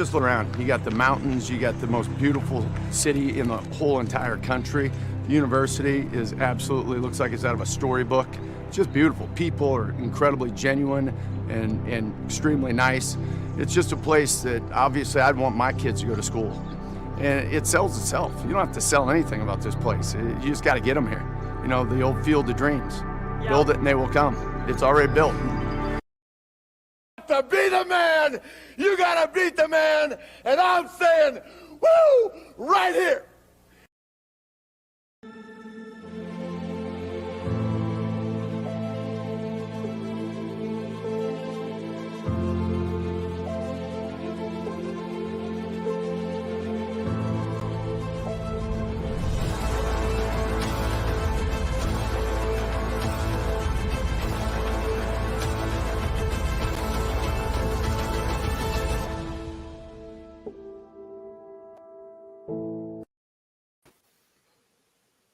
just look around. You got the mountains, you got the most beautiful city in the whole entire country. The university is absolutely, looks like it's out of a storybook. It's just beautiful. People are incredibly genuine and extremely nice. It's just a place that obviously I'd want my kids to go to school. And it sells itself. You don't have to sell anything about this place. You just got to get them here. You know, the old field of dreams. Yep. Build it and they will come. It's already built. To be the man, you got to beat the man. And I'm saying, woo, right here.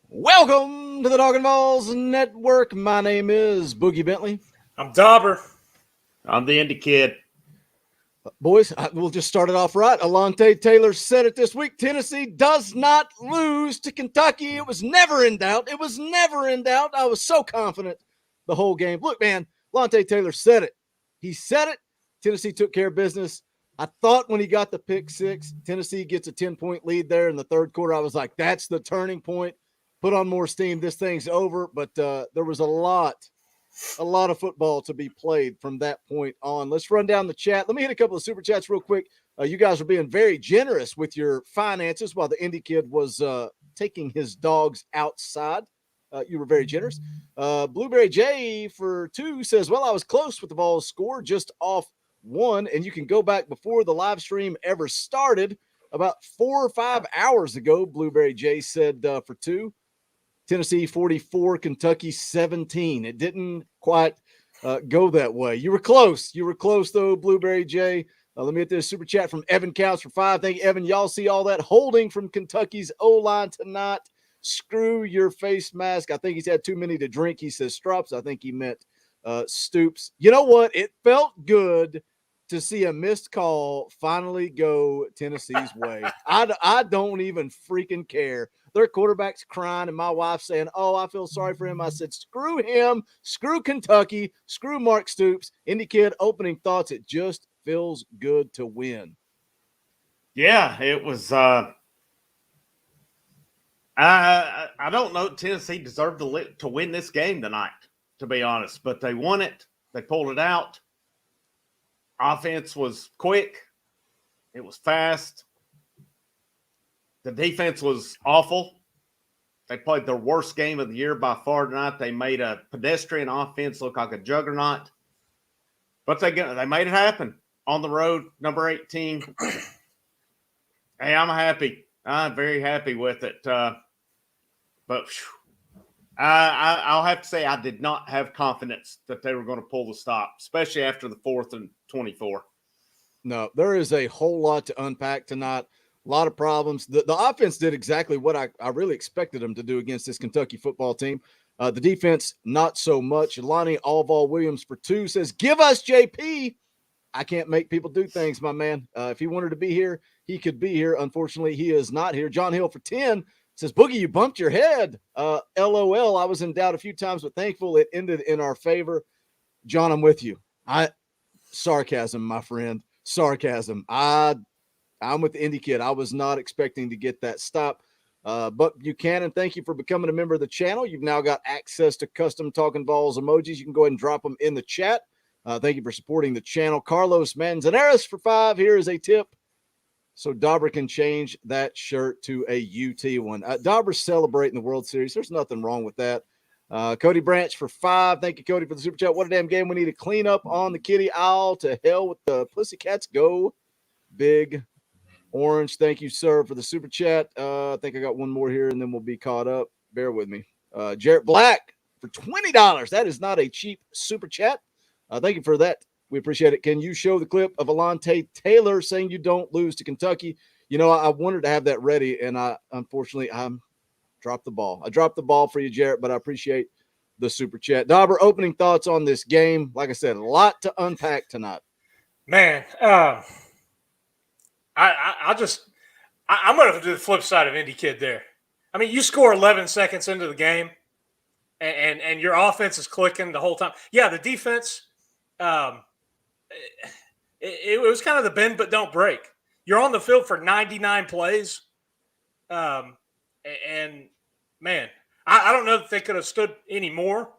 Welcome to the Talkin VAWLS Network. My name is Boogie Bentley. I'm Dauber. I'm the Indy Kid. Boys, we'll just start it off right. Alontae Taylor said it this week. Tennessee does not lose to Kentucky. It was never in doubt. It was never in doubt. I was so confident the whole game. Look, man, Alontae Taylor said it. He said it. Tennessee took care of business. I thought when he got the pick six, Tennessee gets a 10-point lead there in the third quarter. I was like, that's the turning point. Put on more steam. This thing's over. But there was a lot of football to be played from that point on. Let's run down the chat. Let me hit a couple of super chats real quick. You guys are being very generous with your finances while the Indy Kid was taking his dogs outside. You were very generous. Blueberry J for 2 says, well, I was close with the Vols score, just off 1. And you can go back before the live stream ever started. About 4 or 5 hours ago, Blueberry J said for 2. Tennessee 44, Kentucky 17. It didn't quite go that way. You were close. You were close, though, Blueberry J. Let me get this super chat from Evan Counts for 5. Thank you, Evan. Y'all see all that holding from Kentucky's O-line tonight. Screw your face mask. I think he's had too many to drink. He says Strops. I think he meant Stoops. You know what? It felt good to see a missed call finally go Tennessee's way. I don't even freaking care. Their quarterback's crying, and my wife saying, oh, I feel sorry for him. I said, screw him, screw Kentucky, screw Mark Stoops. Indy Kid, opening thoughts. It just feels good to win. Yeah, it was I don't know Tennessee deserved to win this game tonight, to be honest, but they won it. They pulled it out. Offense was quick. It was fast. The defense was awful. They played their worst game of the year by far tonight. They made a pedestrian offense look like a juggernaut. But they made it happen on the road, number 18. Hey, I'm happy. I'm very happy with it. But I'll have to say I did not have confidence that they were going to pull the stop, especially after the 4th and 24. No, there is a whole lot to unpack tonight. A lot of problems. The offense did exactly what I really expected them to do against this Kentucky football team. The defense, not so much. Lonnie Alval Williams for 2 says, give us JP. I can't make people do things, my man. If he wanted to be here, he could be here. Unfortunately, he is not here. John Hill for 10 says, Boogie, you bumped your head. LOL. I was in doubt a few times, but thankful it ended in our favor. John, I'm with you. Sarcasm, my friend. Sarcasm. I'm with the Indy Kid. I was not expecting to get that stop. But Buchanan, thank you for becoming a member of the channel. You've now got access to custom Talkin VAWLS emojis. You can go ahead and drop them in the chat. Thank you for supporting the channel. Carlos Manzanares for 5. Here is a tip so Dauber can change that shirt to a UT one. Dauber's celebrating the World Series. There's nothing wrong with that. Cody Branch for 5. Thank you, Cody, for the super chat. What a damn game. We need to clean up on the kitty owl. To hell with the Pussycats. Go Big Orange. Thank you, sir, for the super chat. I think I got one more here, and then we'll be caught up. Bear with me. Jarrett Black for $20. That is not a cheap super chat. Thank you for that. We appreciate it. Can you show the clip of Alontae Taylor saying you don't lose to Kentucky? You know, I wanted to have that ready, and unfortunately, I dropped the ball. I dropped the ball for you, Jarrett, but I appreciate the super chat. Dauber, opening thoughts on this game. Like I said, a lot to unpack tonight. Man, I'm going to do the flip side of Indy Kid there. I mean, you score 11 seconds into the game, and your offense is clicking the whole time. Yeah, the defense, it was kind of the bend but don't break. You're on the field for 99 plays, and man, I don't know that they could have stood any more,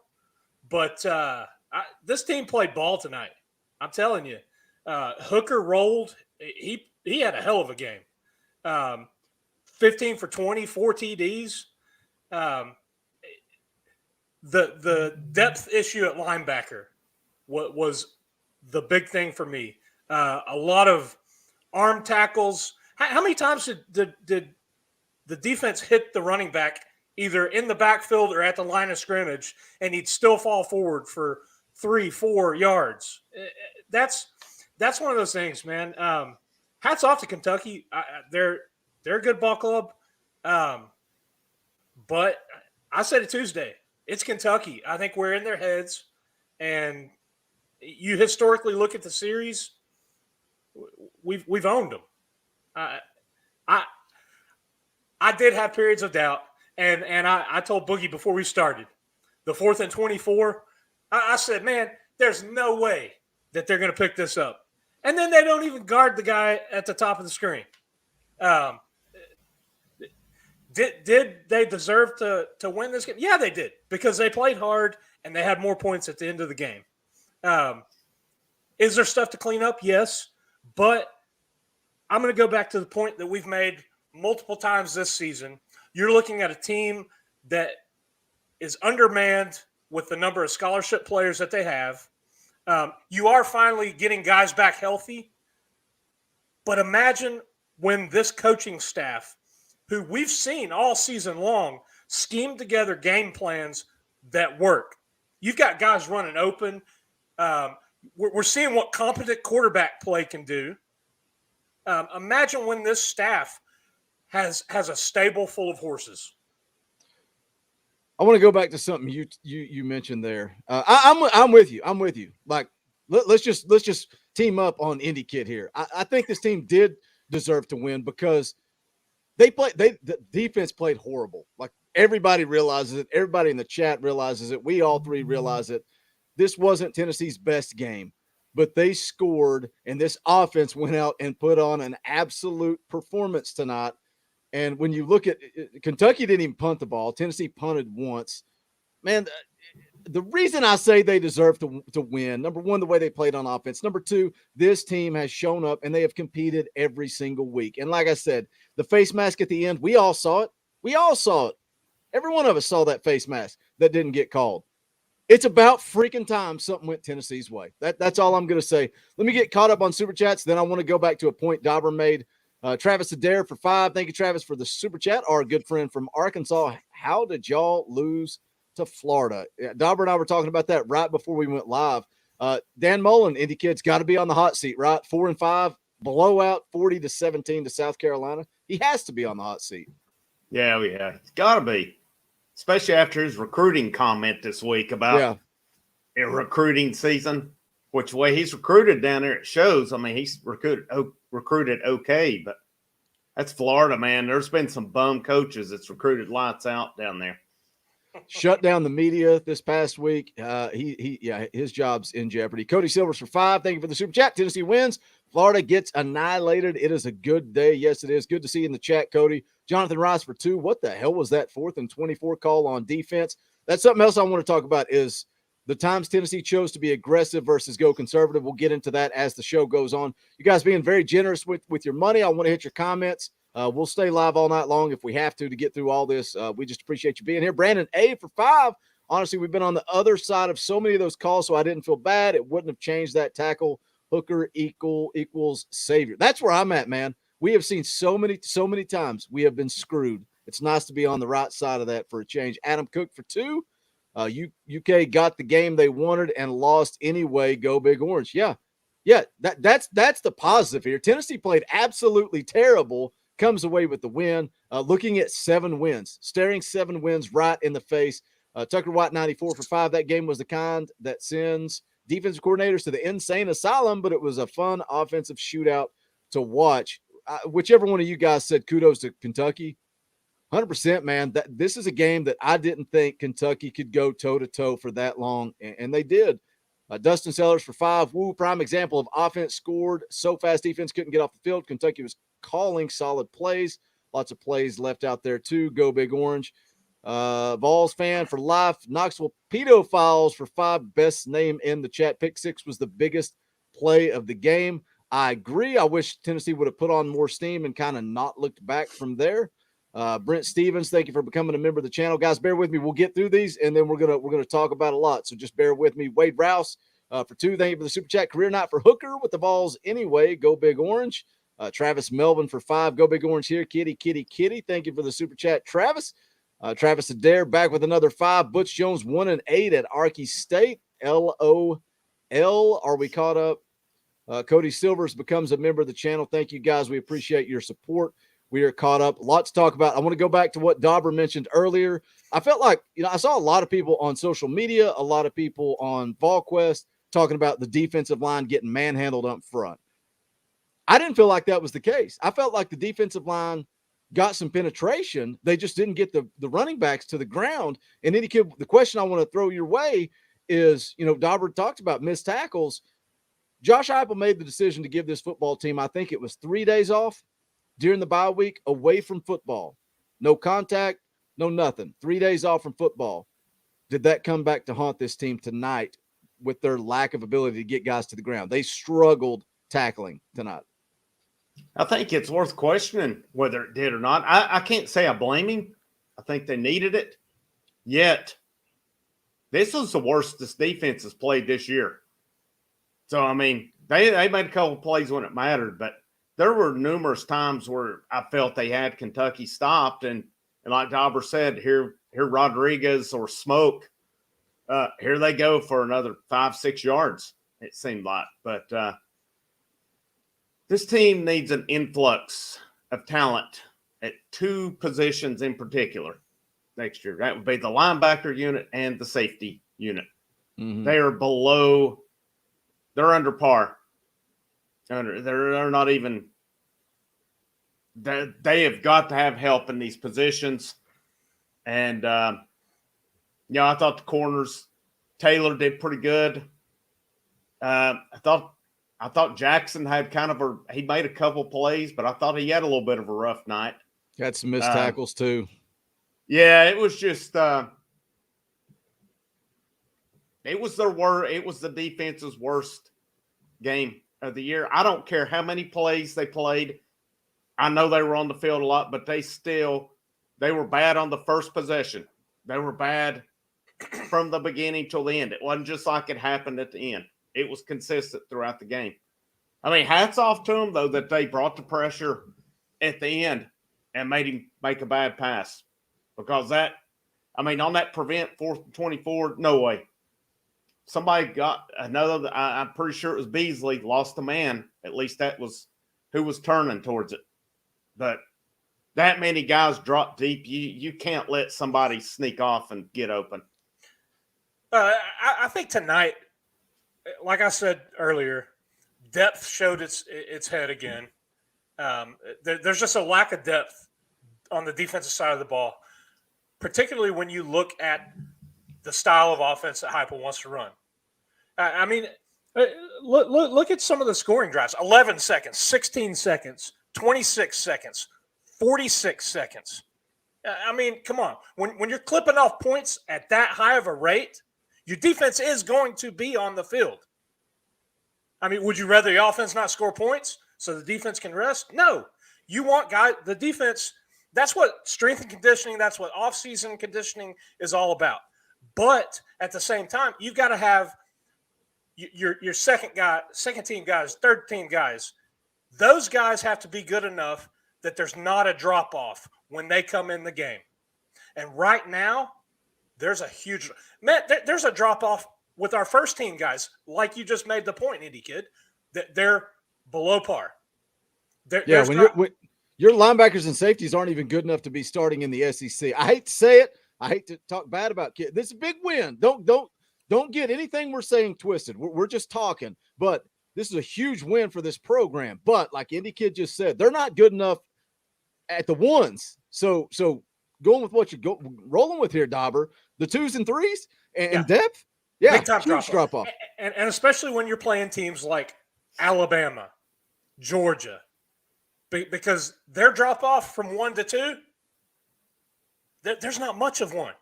but this team played ball tonight. I'm telling you, Hooker rolled. He had a hell of a game. 15 for 20, 4 TDs. The depth issue at linebacker was the big thing for me. A lot of arm tackles. How many times did the defense hit the running back either in the backfield or at the line of scrimmage, and he'd still fall forward for 3-4 yards? That's one of those things, man. Hats off to Kentucky. They're a good ball club. But I said it Tuesday. It's Kentucky. I think we're in their heads. And you historically look at the series, we've owned them. I did have periods of doubt. And I told Boogie before we started, the 4th and 24, I said, man, there's no way that they're going to pick this up. And then they don't even guard the guy at the top of the screen. Did they deserve to win this game? Yeah, they did, because they played hard and they had more points at the end of the game. Is there stuff to clean up? Yes. But I'm going to go back to the point that we've made multiple times this season. You're looking at a team that is undermanned with the number of scholarship players that they have. You are finally getting guys back healthy. But imagine when this coaching staff, who we've seen all season long, scheme together game plans that work. You've got guys running open. We're seeing what competent quarterback play can do. Imagine when this staff has a stable full of horses. I want to go back to something you mentioned there. I'm with you. I'm with you. Like, let's just team up on Indy Kid here. I think this team did deserve to win because the defense played horrible. Like, everybody realizes it. Everybody in the chat realizes it. We all three realize it. This wasn't Tennessee's best game, but they scored, and this offense went out and put on an absolute performance tonight. And when you look at Kentucky, didn't even punt the ball. Tennessee punted once. Man, the reason I say they deserve to win, number one, the way they played on offense. Number two, this team has shown up and they have competed every single week. And like I said, the face mask at the end, we all saw it. We all saw it. Every one of us saw that face mask that didn't get called. It's about freaking time something went Tennessee's way. That's all I'm going to say. Let me get caught up on Super Chats. Then I want to go back to a point Dauber made. Travis Adair for 5. Thank you, Travis, for the Super Chat. Our good friend from Arkansas. How did y'all lose to Florida? Dauber and I were talking about that right before we went live. Dan Mullen, Indy Kid's got to be on the hot seat, right? 4-5, blowout 40-17 to South Carolina. He has to be on the hot seat. Yeah. It's got to be. Especially after his recruiting comment this week about a recruiting season, which way he's recruited down there, it shows. I mean, he's recruited okay, but that's Florida, man. There's been some bum coaches that's recruited lights out down there. Shut down the media this past week. His job's in jeopardy. Cody Silvers for 5. Thank you for the Super Chat. Tennessee wins. Florida gets annihilated. It is a good day. Yes, it is. Good to see you in the chat, Cody. Jonathan Rice for 2. What the hell was that 4th and 24 call on defense? That's something else I want to talk about is the times Tennessee chose to be aggressive versus go conservative. We'll get into that as the show goes on. You guys being very generous with your money. I want to hit your comments. We'll stay live all night long if we have to get through all this. We just appreciate you being here. Brandon A for 5. Honestly, we've been on the other side of so many of those calls, so I didn't feel bad. It wouldn't have changed that tackle. Hooker equals savior. That's where I'm at, man. We have seen so many times we have been screwed. It's nice to be on the right side of that for a change. Adam Cook for 2. UK got the game they wanted and lost anyway. Go Big Orange. Yeah. That's the positive here. Tennessee played absolutely terrible. Comes away with the win. Looking at 7 wins, staring 7 wins right in the face. Tucker White 94 for 5. That game was the kind that sends defensive coordinators to the insane asylum, but it was a fun offensive shootout to watch. whichever one of you guys said kudos to Kentucky, 100%, man. This is a game that I didn't think Kentucky could go toe-to-toe for that long, and they did. Dustin Sellers for 5. Woo, prime example of offense scored so fast defense couldn't get off the field. Kentucky was calling solid plays. Lots of plays left out there, too. Go Big Orange. Vols fan for life. Knoxville pedophiles for 5. Best name in the chat. Pick 6 was the biggest play of the game. I agree. I wish Tennessee would have put on more steam and kind of not looked back from there. Brent Stevens, thank you for becoming a member of the channel. Guys, bear with me. We'll get through these, and then we're gonna talk about a lot. So just bear with me. Wade Rouse for 2. Thank you for the super chat. Career night for Hooker with the Vols anyway. Go Big Orange. Travis Melvin for 5. Go Big Orange here. Kitty. Thank you for the super chat, Travis. Travis Adair back with another 5. Butch Jones 1-8 at Arky State. LOL. Are we caught up? Cody Silvers becomes a member of the channel. Thank you guys. We appreciate your support. We are caught up. A lot to talk about. I want to go back to what Dauber mentioned earlier. I felt like, I saw a lot of people on social media, a lot of people on VolQuest talking about the defensive line getting manhandled up front. I didn't feel like that was the case. I felt like the defensive line got some penetration. They just didn't get the running backs to the ground. And then the question I want to throw your way is, Dauber talked about missed tackles. Josh Heupel made the decision to give this football team, I think it was 3 days off during the bye week, away from football. No contact, no nothing. 3 days off from football. Did that come back to haunt this team tonight with their lack of ability to get guys to the ground? They struggled tackling tonight. I think it's worth questioning whether it did or not. I can't say I blame him. I think they needed it. Yet, this was the worst this defense has played this year. So, I mean, they made a couple of plays when it mattered, but there were numerous times where I felt they had Kentucky stopped. And like Dauber said, here Rodriguez or Smoke, here they go for another 5-6 yards, it seemed like. But this team needs an influx of talent at 2 positions in particular next year. That would be the linebacker unit and the safety unit. Mm-hmm. They are below – they're under par. They're not even – they have got to have help in these positions. And, I thought the corners – Taylor did pretty good. I thought Jackson had he made a couple plays, but I thought he had a little bit of a rough night. Had some missed tackles too. Yeah, it was just it was the defense's worst game of the year. I don't care how many plays they played. I know they were on the field a lot, but they were bad on the first possession. They were bad from the beginning till the end. It wasn't just like it happened at the end. It was consistent throughout the game. I mean, hats off to them, though, that they brought the pressure at the end and made him make a bad pass. Because on that prevent 4th and 24, no way. Somebody got another, I'm pretty sure it was Beasley, lost a man. At least that was who was turning towards it. But that many guys drop deep, you can't let somebody sneak off and get open. I think tonight, like I said earlier, depth showed its head again. There's just a lack of depth on the defensive side of the ball, particularly when you look at the style of offense that Heupel wants to run. I mean, look at some of the scoring drives: 11 seconds, 16 seconds, 26 seconds, 46 seconds. I mean, come on. When you're clipping off points at that high of a rate, your defense is going to be on the field. I mean, would you rather the offense not score points so the defense can rest? No. You want the defense. That's what strength and conditioning, that's what off-season conditioning is all about. But at the same time, you've got to have your second team guys, third team guys. Those guys have to be good enough that there's not a drop-off when they come in the game. And right now, there's a huge – Matt, there's a drop-off with our first team guys, like you just made the point, Indy Kid, that they're below par. When your linebackers and safeties aren't even good enough to be starting in the SEC. I hate to say it. I hate to talk bad about kids. This is a big win. Don't get anything we're saying twisted. We're just talking. But This is a huge win for this program. But like Indy Kid just said, they're not good enough at the ones. So going with what you're rolling with here, Dauber, the 2s and 3s and depth, big time huge drop off. And especially when you're playing teams like Alabama, Georgia, because their drop off from 1 to 2, there's not much of one.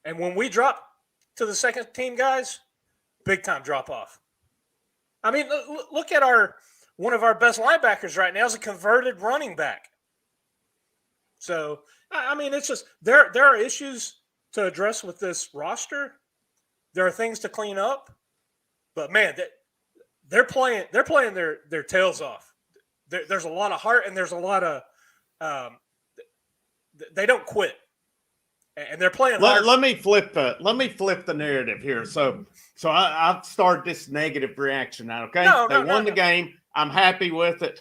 And when we drop to the second team guys, big time drop off. I mean, look at one of our best linebackers right now is a converted running back. So, I mean, it's just there are issues to address with this roster. There are things to clean up. But man, they're playing their tails off. There's a lot of heart and there's a lot of they don't quit. And they're playing hard. Let me flip the narrative here. So I've started this negative reaction now. Okay, they won the game. I'm happy with it.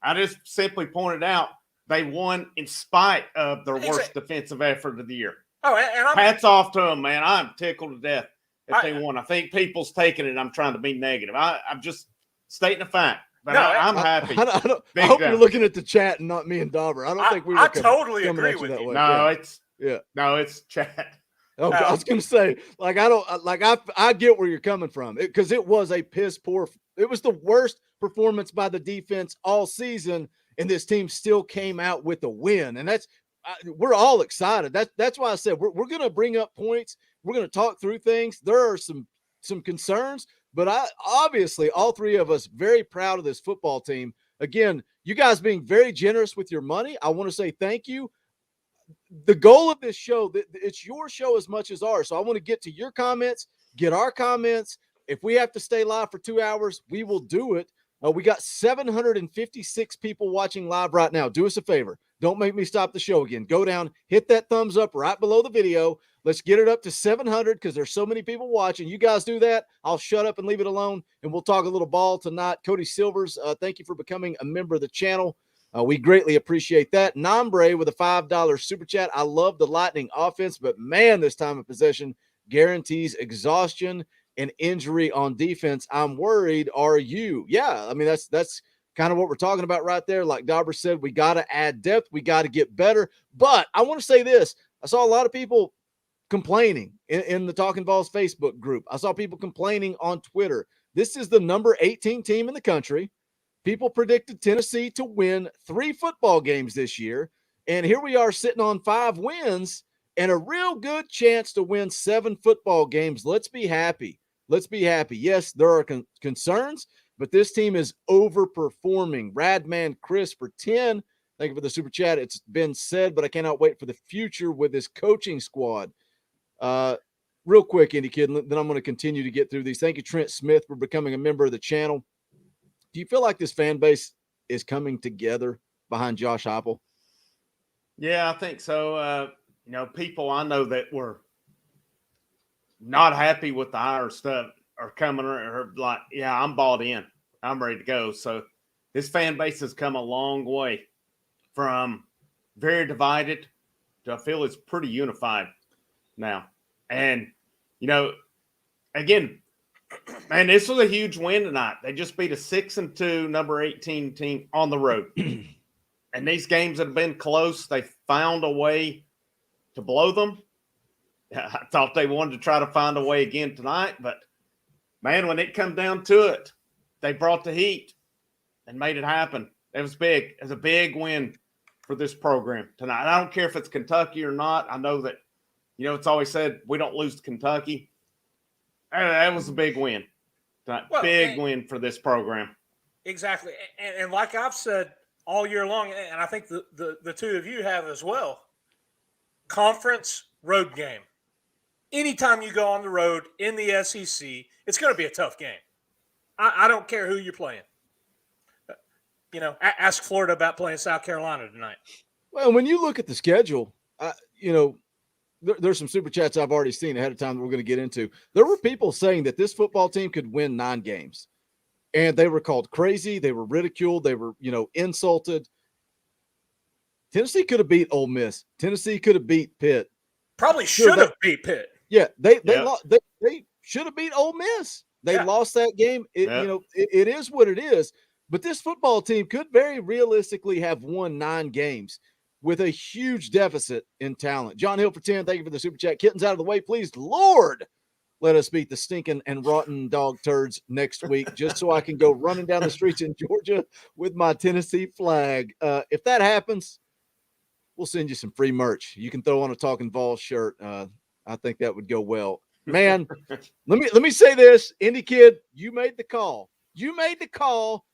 I just simply pointed out they won in spite of their worst defensive effort of the year. Oh, and hats off to them, man. I'm tickled to death if they won. I think people's taking it. I'm trying to be negative. I'm just stating a fact. But I'm happy. I hope you're looking at the chat and not me and Dauber. I don't think we were totally agree with you. No, it's chat. Okay, I was going to say, I get where you're coming from because it was a piss poor. It was the worst performance by the defense all season, and this team still came out with a win. And we're all excited. That's why I said we're going to bring up points. We're going to talk through things. There are some concerns, but obviously all three of us very proud of this football team. Again, you guys being very generous with your money. I want to say thank you. The goal of this show, it's your show as much as ours. So I want to get to your comments, get our comments. If we have to stay live for 2 hours, we will do it. We got 756 people watching live right now. Do us a favor. Don't make me stop the show again. Go down, hit that thumbs up right below the video. Let's get it up to 700 because there's so many people watching. You guys do that. I'll shut up and leave it alone, and we'll talk a little ball tonight. Cody Silvers, thank you for becoming a member of the channel. We greatly appreciate that. Nombre with a $5 super chat. I love the Lightning offense, but man, this time of possession guarantees exhaustion and injury on defense. I'm worried. Are you? Yeah, I mean, that's kind of what we're talking about right there. Like Dauber said, we got to add depth. We got to get better. But I want to say this. I saw a lot of people complaining in the Talkin VAWLS Facebook group. I saw people complaining on Twitter. This is the number 18 team in the country. People predicted Tennessee to win 3 football games this year. And here we are sitting on 5 wins and a real good chance to win 7 football games. Let's be happy. Let's be happy. Yes, there are concerns, but this team is overperforming. Radman Chris for 10. Thank you for the super chat. It's been said, but I cannot wait for the future with this coaching squad. Real quick, Indy Kid, then I'm going to continue to get through these. Thank you, Trent Smith, for becoming a member of the channel. Do you feel like this fan base is coming together behind Josh Heupel? Yeah, I think so. People I know that were not happy with the hire stuff are coming or like, yeah, I'm bought in. I'm ready to go. So this fan base has come a long way from very divided to I feel it's pretty unified now. And, again, man, this was a huge win tonight. They just beat a 6-2 number 18 team on the road. And these games that have been close, they found a way to blow them. I thought they wanted to try to find a way again tonight, but man, when it come down to it, they brought the heat and made it happen. It was big. It was a big win for this program tonight. I don't care if it's Kentucky or not. I know that, it's always said we don't lose to Kentucky. That was a big win. Big win for this program. Exactly. And like I've said all year long, and I think the two of you have as well, conference road game. Anytime you go on the road in the SEC, it's going to be a tough game. I don't care who you're playing. Ask Florida about playing South Carolina tonight. Well, when you look at the schedule, there's some super chats I've already seen ahead of time that we're going to get into. There were people saying that this football team could win 9 games, and they were called crazy. They were ridiculed. They were, insulted. Tennessee could have beat Ole Miss. Tennessee could have beat Pitt. Probably should have beat Pitt. Yeah, they should have beat Ole Miss. They lost that game. It is what it is. But this football team could very realistically have won 9 games with a huge deficit in talent. John Hill for 10, thank you for the super chat. Kittens out of the way, please. Lord, let us beat the stinking and rotten dog turds next week just so I can go running down the streets in Georgia with my Tennessee flag. If that happens, we'll send you some free merch. You can throw on a Talkin VAWLS shirt. I think that would go well. Man, let me say this. Indy Kid, you made the call. You made the call.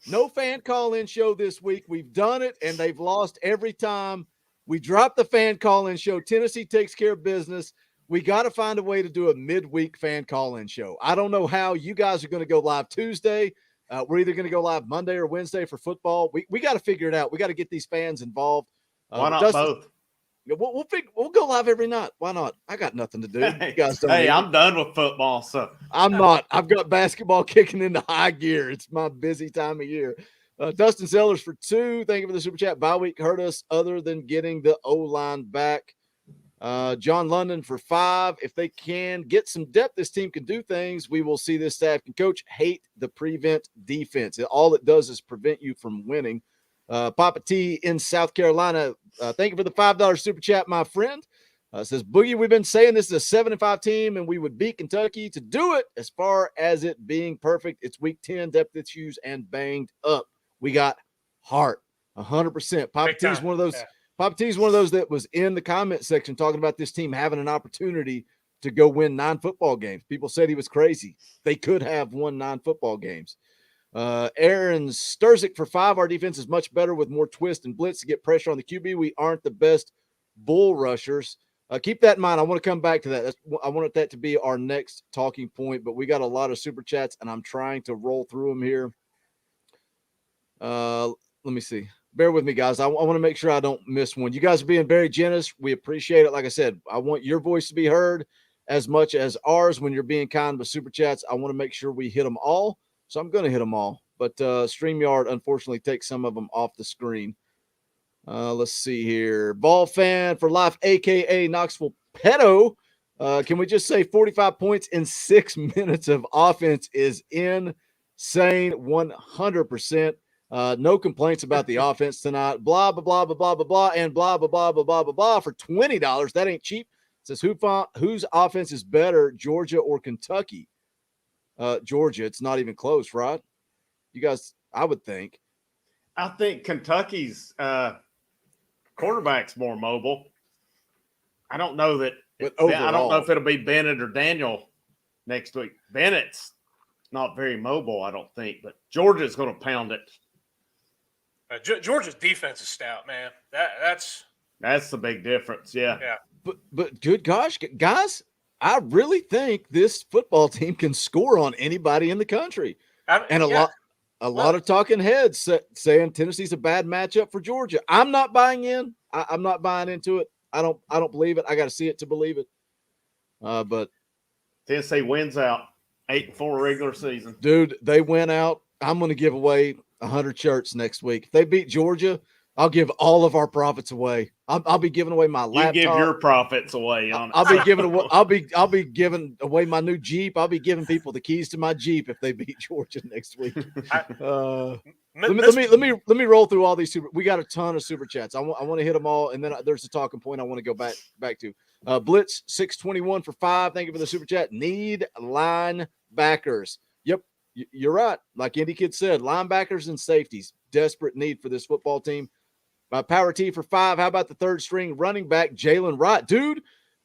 No fan call-in show this week. We've done it, and they've lost every time. We dropped the fan call-in show. Tennessee takes care of business. We got to find a way to do a midweek fan call-in show. I don't know how. You guys are going to go live Tuesday. We're either going to go live Monday or Wednesday for football. We got to figure it out. We got to get these fans involved. Why not both? We'll go live every night. Why not? I got nothing to do. You guys don't I'm done with football, so I'm not. I've got basketball kicking into high gear. It's my busy time of year. Dustin Sellers for 2. Thank you for the super chat. Bye week hurt us other than getting the O-line back. John London for 5. If they can get some depth, this team can do things. We will see this staff can coach. Hate the prevent defense. All it does is prevent you from winning. Papa T in South Carolina. Thank you for the $5 super chat, my friend. Says, Boogie, we've been saying this is a 7-5 team and we would beat Kentucky. To do it, as far as it being perfect, it's week 10, depth issues, and banged up. We got heart, 100%. Papa T is one of those. Yeah. Papa T is one of those that was in the comment section talking about this team having an opportunity to go win 9 football games. People said he was crazy. They could have won 9 football games. Aaron Sturzik for 5. Our defense is much better with more twist and blitz to get pressure on the QB. We aren't the best bull rushers. Keep that in mind. I want to come back to that. I want that to be our next talking point, but we got a lot of super chats and I'm trying to roll through them here. Let me see. Bear with me, guys. I want to make sure I don't miss one. You guys are being very generous. We appreciate it. Like I said, I want your voice to be heard as much as ours when you're being kind with super chats. I want to make sure we hit them all. So I'm going to hit them all. But StreamYard, unfortunately, takes some of them off the screen. Let's see here. Ball fan for life, a.k.a. Knoxville Pedo. Can we just say 45 points in 6 minutes of offense is insane, 100%. No complaints about the offense tonight. Blah, blah, blah, blah, blah, blah, blah, and blah, blah, blah, blah, blah, blah, blah for $20. That ain't cheap. It says, whose offense is better, Georgia or Kentucky? Georgia. It's not even close, right? You guys, I would think. I think Kentucky's quarterback's more mobile. I don't know that. I don't know if it'll be Bennett or Daniel next week. Bennett's not very mobile, I don't think, but Georgia's going to pound it. Georgia's defense is stout, man. That's the big difference. Yeah. But good gosh, guys, I really think this football team can score on anybody in the country. A lot of talking heads saying Tennessee's a bad matchup for Georgia. I'm not buying in. I'm not buying into it. I don't believe it. I got to see it to believe it. But Tennessee wins out 8-4 regular season. Dude, they went out. I'm going to give away 100 shirts next week. If they beat Georgia, I'll give all of our profits away. I'll be giving away my laptop. You give your profits away. I'll be giving away. I'll be giving away my new Jeep. I'll be giving people the keys to my Jeep if they beat Georgia next week. Let me roll through all these we got a ton of super chats. I want to hit them all, and then there's a talking point I want to go back to. Blitz 621 for 5. Thank you for the super chat. Need linebackers. Yep, you're right. Like Indy Kid said, linebackers and safeties. Desperate need for this football team. Power T for 5. How about the third string running back, Jalen Wright? Dude,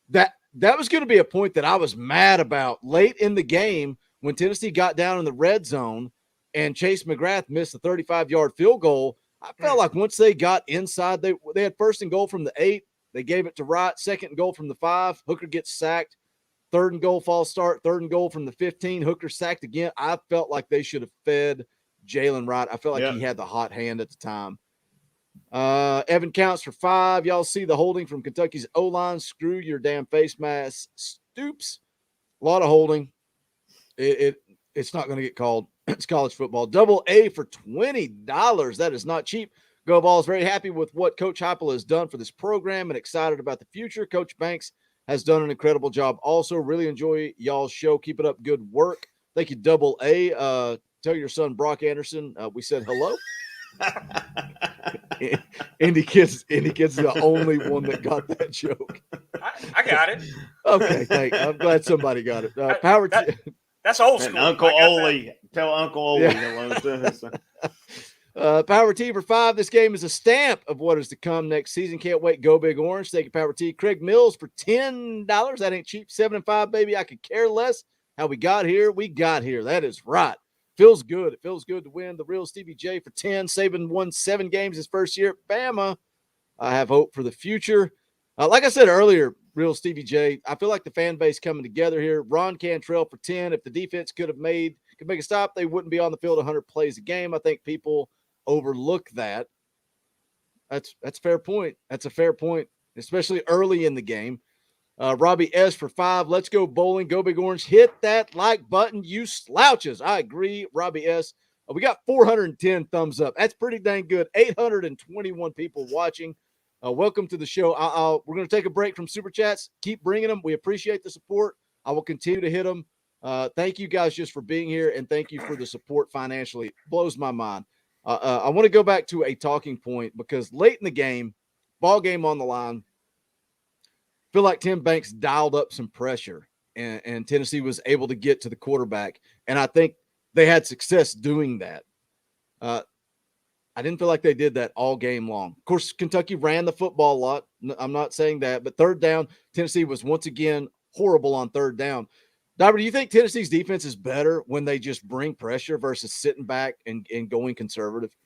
that was going to be a point that I was mad about late in the game when Tennessee got down in the red zone and Chase McGrath missed a 35-yard field goal. I felt like once they got inside, they had first and goal from the 8. They gave it to Wright. Second and goal from the 5. Hooker gets sacked. Third and goal, false start. Third and goal from the 15. Hooker sacked again. I felt like they should have fed Jalen Wright. I felt like he had the hot hand at the time. Evan counts for 5. Y'all see the holding from Kentucky's O-line. Screw your damn face mask. Stoops. A lot of holding. It's not going to get called. It's college football. Double A for $20. That is not cheap. Go Vols. Very happy with what Coach Heupel has done for this program and excited about the future. Coach Banks has done an incredible job. Also, really enjoy y'all's show. Keep it up. Good work. Thank you, Double A. Tell your son Brock Anderson we said hello. Indy Kids is the only one that got that joke. I got it. Okay, I'm glad somebody got it. That's old And school. Uncle Ole, tell Uncle Ole Yeah. hello to us. Power T for 5. This game is a stamp of what is to come next season. Can't wait. Go Big Orange. Thank you, Power T. Craig Mills for $10. That ain't cheap. 7 and 5, baby. I could care less how we got here. We got here. That is right. Feels good. It feels good to win. The real Stevie J for 10. Saban won 7 games his first year at Bama. I have hope for the future. Like I said earlier, real Stevie J, I feel like the fan base coming together here. Ron Cantrell for 10. If the defense could make a stop, they wouldn't be on the field 100 plays a game. I think people overlook that. That's a fair point. That's a fair point, especially early in the game. Robbie S for 5. Let's go bowling. Go Big Orange. Hit that like button, you slouches. I agree, Robbie S. We got 410 thumbs up. That's pretty dang good. 821 people watching. Welcome to the show. We're going to take a break from Super Chats. Keep bringing them. We appreciate the support. I will continue to hit them. Thank you guys just for being here, and thank you for the support financially. It blows my mind. I want to go back to a talking point because late in the game, ball game on the line, feel like Tim Banks dialed up some pressure, and Tennessee was able to get to the quarterback, and I think they had success doing that. I didn't feel like they did that all game long. Of course, Kentucky ran the football a lot. I'm not saying that, but third down, Tennessee was once again horrible on third down. Dobber, do you think Tennessee's defense is better when they just bring pressure versus sitting back and going conservative?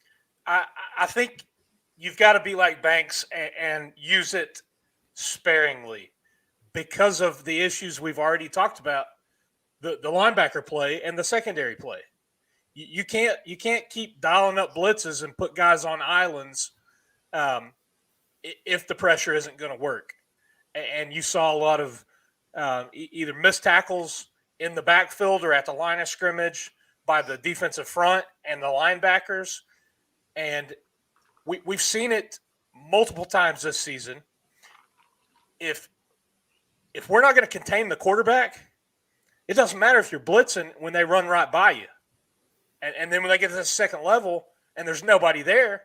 I think you've got to be like Banks and use it sparingly because of the issues we've already talked about, the linebacker play and the secondary play. You can't keep dialing up blitzes and put guys on islands if the pressure isn't going to work. And you saw a lot of either missed tackles in the backfield or at the line of scrimmage by the defensive front and the linebackers. And we've seen it multiple times this season. If we're not going to contain the quarterback, it doesn't matter if you're blitzing when they run right by you. And then when they get to the second level and there's nobody there,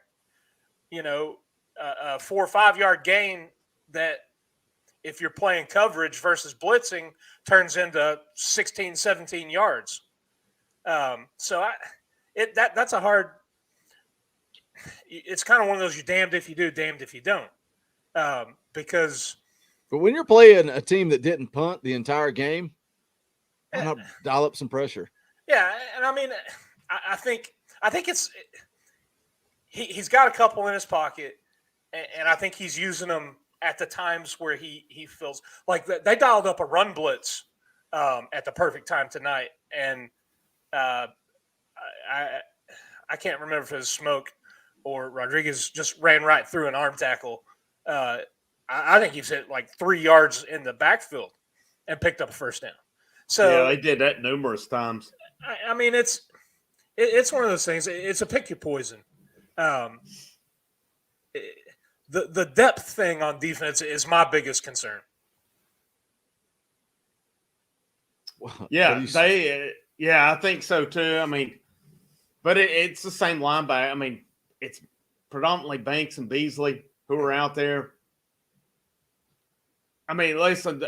a 4 or 5 yard gain that if you're playing coverage versus blitzing turns into 16, 17 yards. That's a hard – it's kind of one of those you're damned if you do, damned if you don't. Because – But when you're playing a team that didn't punt the entire game, why not dial up some pressure? Yeah, and I mean – I think it's he's got a couple in his pocket, and I think he's using them at the times where he feels like they dialed up a run blitz at the perfect time tonight, and I can't remember if it was Smoke or Rodriguez just ran right through an arm tackle. I think he's hit like 3 yards in the backfield and picked up a first down. So yeah, they did that numerous times. I mean, it's one of those things. It's a pick your poison. The depth thing on defense is my biggest concern. Yeah, I think so too. I mean, but it's the same linebacker. I mean, it's predominantly Banks and Beasley who are out there. I mean, listen,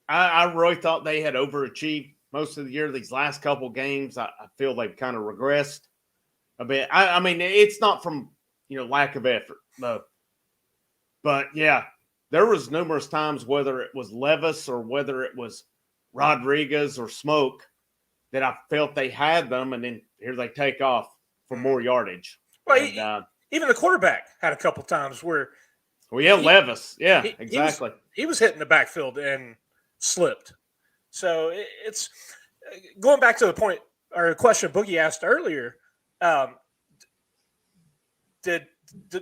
I really thought they had overachieved most of the year. These last couple games, I feel they've kind of regressed a bit. I mean, it's not from lack of effort, though. But yeah, there was numerous times, whether it was Levis or whether it was Rodriguez or Smoke, that I felt they had them, and then here they take off for more yardage. Well, and, even the quarterback had a couple times where. Well, yeah, Levis. Yeah, exactly. He was hitting the backfield and slipped. So it's going back to the point or a question Boogie asked earlier.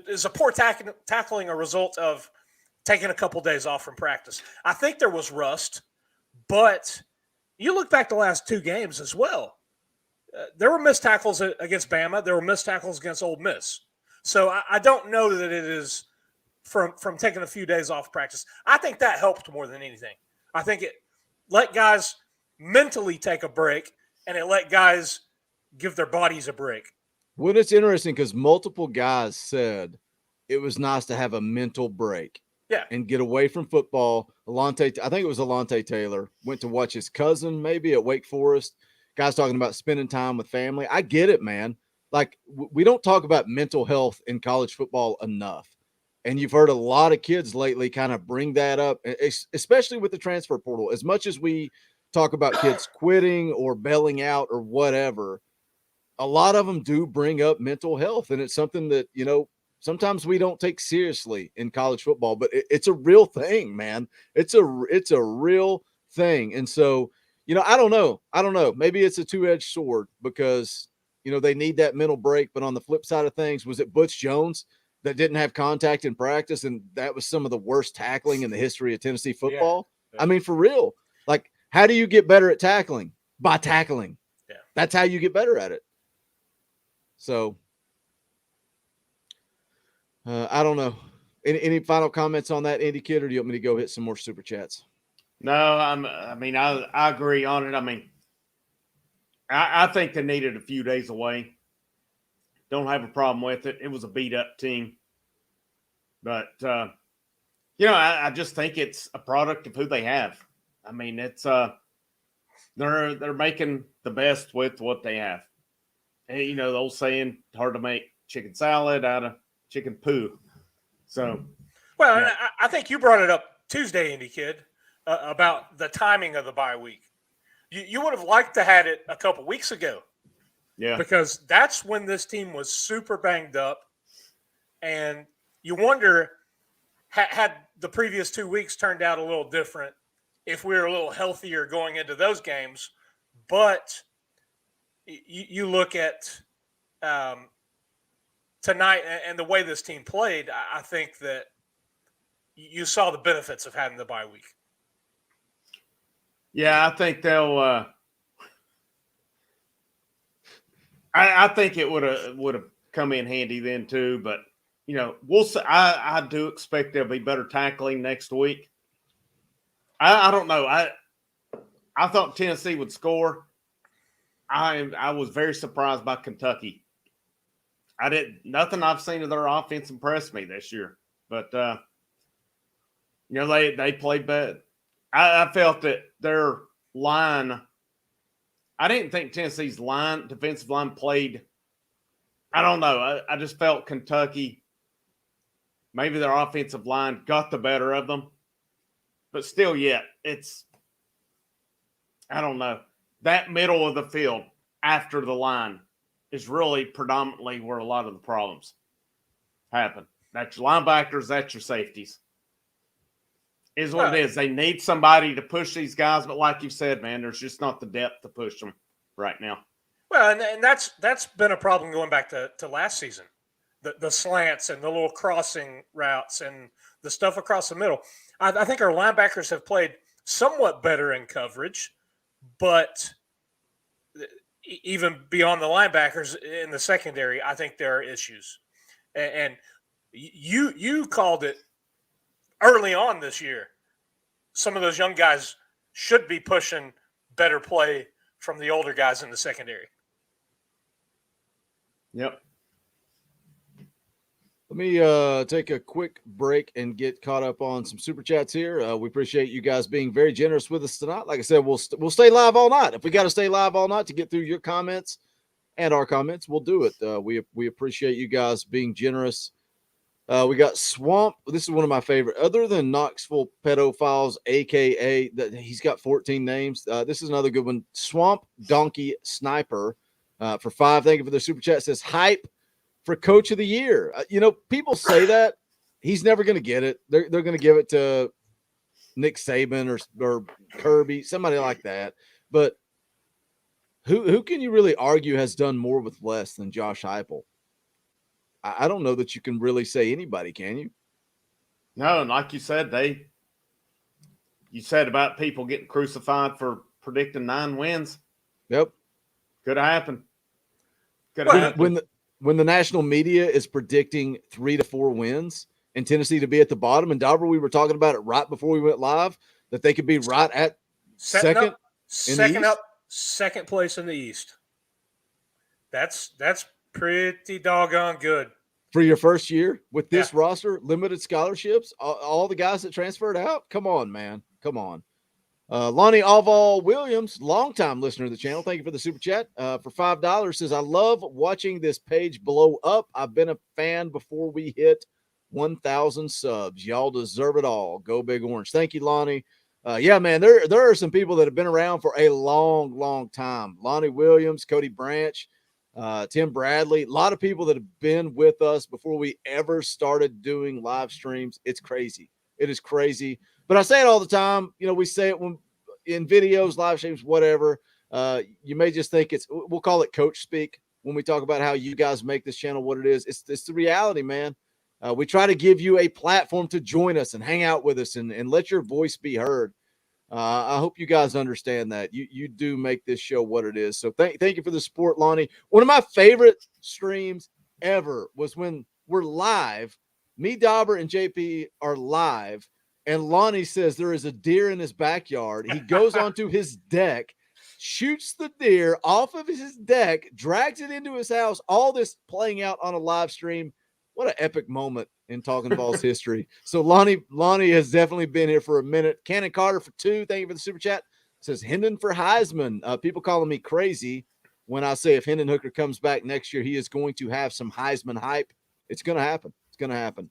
Is a poor tackling a result of taking a couple days off from practice? I think there was rust, but you look back the last 2 games as well. There were missed tackles against Bama. There were missed tackles against Ole Miss. So I don't know that it is from taking a few days off practice. I think that helped more than anything. I think it let guys mentally take a break, and it let guys give their bodies a break. Well, it's interesting because multiple guys said it was nice to have a mental break. Yeah. And get away from football. I think it was Alontae Taylor, went to watch his cousin maybe at Wake Forest. Guys talking about spending time with family. I get it, man. Like, we don't talk about mental health in college football enough. And you've heard a lot of kids lately kind of bring that up, especially with the transfer portal. As much as we talk about kids quitting or bailing out or whatever, a lot of them do bring up mental health. And it's something that, sometimes we don't take seriously in college football, but it's a real thing, man. It's a real thing. And so, I don't know. Maybe it's a two-edged sword because, they need that mental break. But on the flip side of things, was it Butch Jones that didn't have contact in practice? And that was some of the worst tackling in the history of Tennessee football. Yeah. I mean, for real, like, how do you get better at tackling? By tackling. Yeah. That's how you get better at it. So, I don't know. Any final comments on that, Andy Kid, or do you want me to go hit some more super chats? No, I agree on it. I mean, I think they needed a few days away. Don't have a problem with it. It was a beat up team, but I just think it's a product of who they have. I mean, it's they're making the best with what they have. And, the old saying, hard to make chicken salad out of chicken poo. So, well, yeah. I think you brought it up Tuesday, Indy Kid, about the timing of the bye week. You would have liked to had it a couple weeks ago. Yeah. Because that's when this team was super banged up. And you wonder, had the previous 2 weeks turned out a little different if we were a little healthier going into those games. But you look at tonight and the way this team played, I think that you saw the benefits of having the bye week. Yeah, I think they'll I think it would have come in handy then too, but we'll see. I do expect there'll be better tackling next week. I don't know. I thought Tennessee would score. I was very surprised by Kentucky. Nothing I've seen of their offense impressed me this year. But they played bad. I felt that their line. I didn't think Tennessee's defensive line played. I don't know. I just felt Kentucky, maybe their offensive line got the better of them. But still, it's, I don't know. That middle of the field after the line is really predominantly where a lot of the problems happen. That's your linebackers, that's your safeties. Is what it is. They need somebody to push these guys, but like you said, man, there's just not the depth to push them right now. Well, and that's been a problem going back to last season. The slants and the little crossing routes and the stuff across the middle. I think our linebackers have played somewhat better in coverage, but even beyond the linebackers in the secondary, I think there are issues. And you called it early on this year. Some of those young guys should be pushing better play from the older guys in the secondary. Yep. Let me take a quick break and get caught up on some super chats here. We appreciate you guys being very generous with us tonight. Like I said, we'll stay live all night. If we got to stay live all night to get through your comments and our comments, we'll do it. We appreciate you guys being generous. We got Swamp. This is one of my favorite. Other than Knoxville Pedophiles, a.k.a. that he's got 14 names. This is another good one. Swamp Donkey Sniper for 5. Thank you for the super chat. Says hype for Coach of the Year. People say that. He's never going to get it. They're going to give it to Nick Saban or Kirby, somebody like that. But who can you really argue has done more with less than Josh Heupel? I don't know that you can really say anybody, can you? No, and like you said, you said about people getting crucified for predicting 9 wins. Yep. Could have happened. When the national media is predicting 3 to 4 wins and Tennessee to be at the bottom, and Dauber, we were talking about it right before we went live, that they could be right at second. Second East? up, second place in the East. That's pretty doggone good. For your first year with this Yeah. roster, limited scholarships, all the guys that transferred out. Come on, man. Come on. Lonnie Alval Williams, longtime listener of the channel. Thank you for the super chat. For $5 says, I love watching this page blow up. I've been a fan before we hit 1,000 subs. Y'all deserve it all. Go Big Orange. Thank you, Lonnie. Yeah, man, there are some people that have been around for a long, long time. Lonnie Williams, Cody Branch, Tim Bradley, a lot of people that have been with us before we ever started doing live streams. It's crazy. It is crazy. But I say it all the time. You know, we say it when in videos, live streams, whatever. You may just think we'll call it coach speak when we talk about how you guys make this channel what it is. It's the reality, man. We try to give you a platform to join us and hang out with us and let your voice be heard. I hope you guys understand that. You do make this show what it is. So thank you for the support, Lonnie. One of my favorite streams ever was when we're live. Me, Dauber, and JP are live, and Lonnie says there is a deer in his backyard. He goes onto his deck, shoots the deer off of his deck, drags it into his house. All this playing out on a live stream. What an epic moment in Talkin VAWLS history. So Lonnie has definitely been here for a minute. Cannon Carter for 2. Thank you for the super chat. Says Hendon for Heisman. People calling me crazy when I say if Hendon Hooker comes back next year, he is going to have some Heisman hype. It's going to happen. It's going to happen.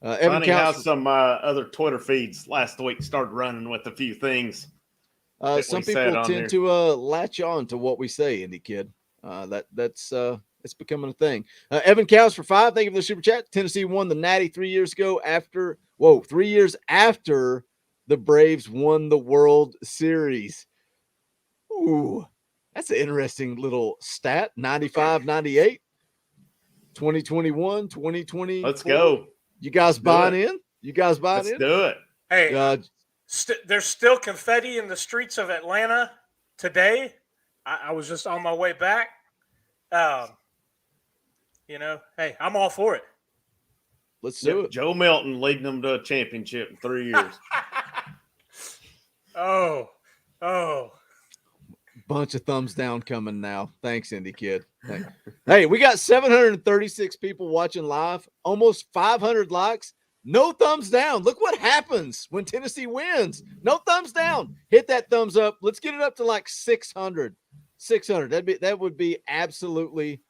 Evan Funny how some other Twitter feeds last week started running with a few things. Some people tend to latch on to what we say, Indy Kid. That's it's becoming a thing. Evan Cows for 5. Thank you for the super chat. Tennessee won the Natty 3 years ago 3 years after the Braves won the World Series. Ooh, that's an interesting little stat. 95, 98, 2021, 2020. Let's go. You guys buying in? You guys buying in? Let's do it. Hey, there's still confetti in the streets of Atlanta today. I was just on my way back. Hey, I'm all for it. Let's do it. Joe Milton leading them to a championship in 3 years. Oh. Bunch of thumbs down coming now. Thanks, Indy Kid. Hey, we got 736 people watching live, almost 500 likes. No thumbs down. Look what happens when Tennessee wins. No thumbs down. Hit that thumbs up. Let's get it up to like 600. 600. That would be absolutely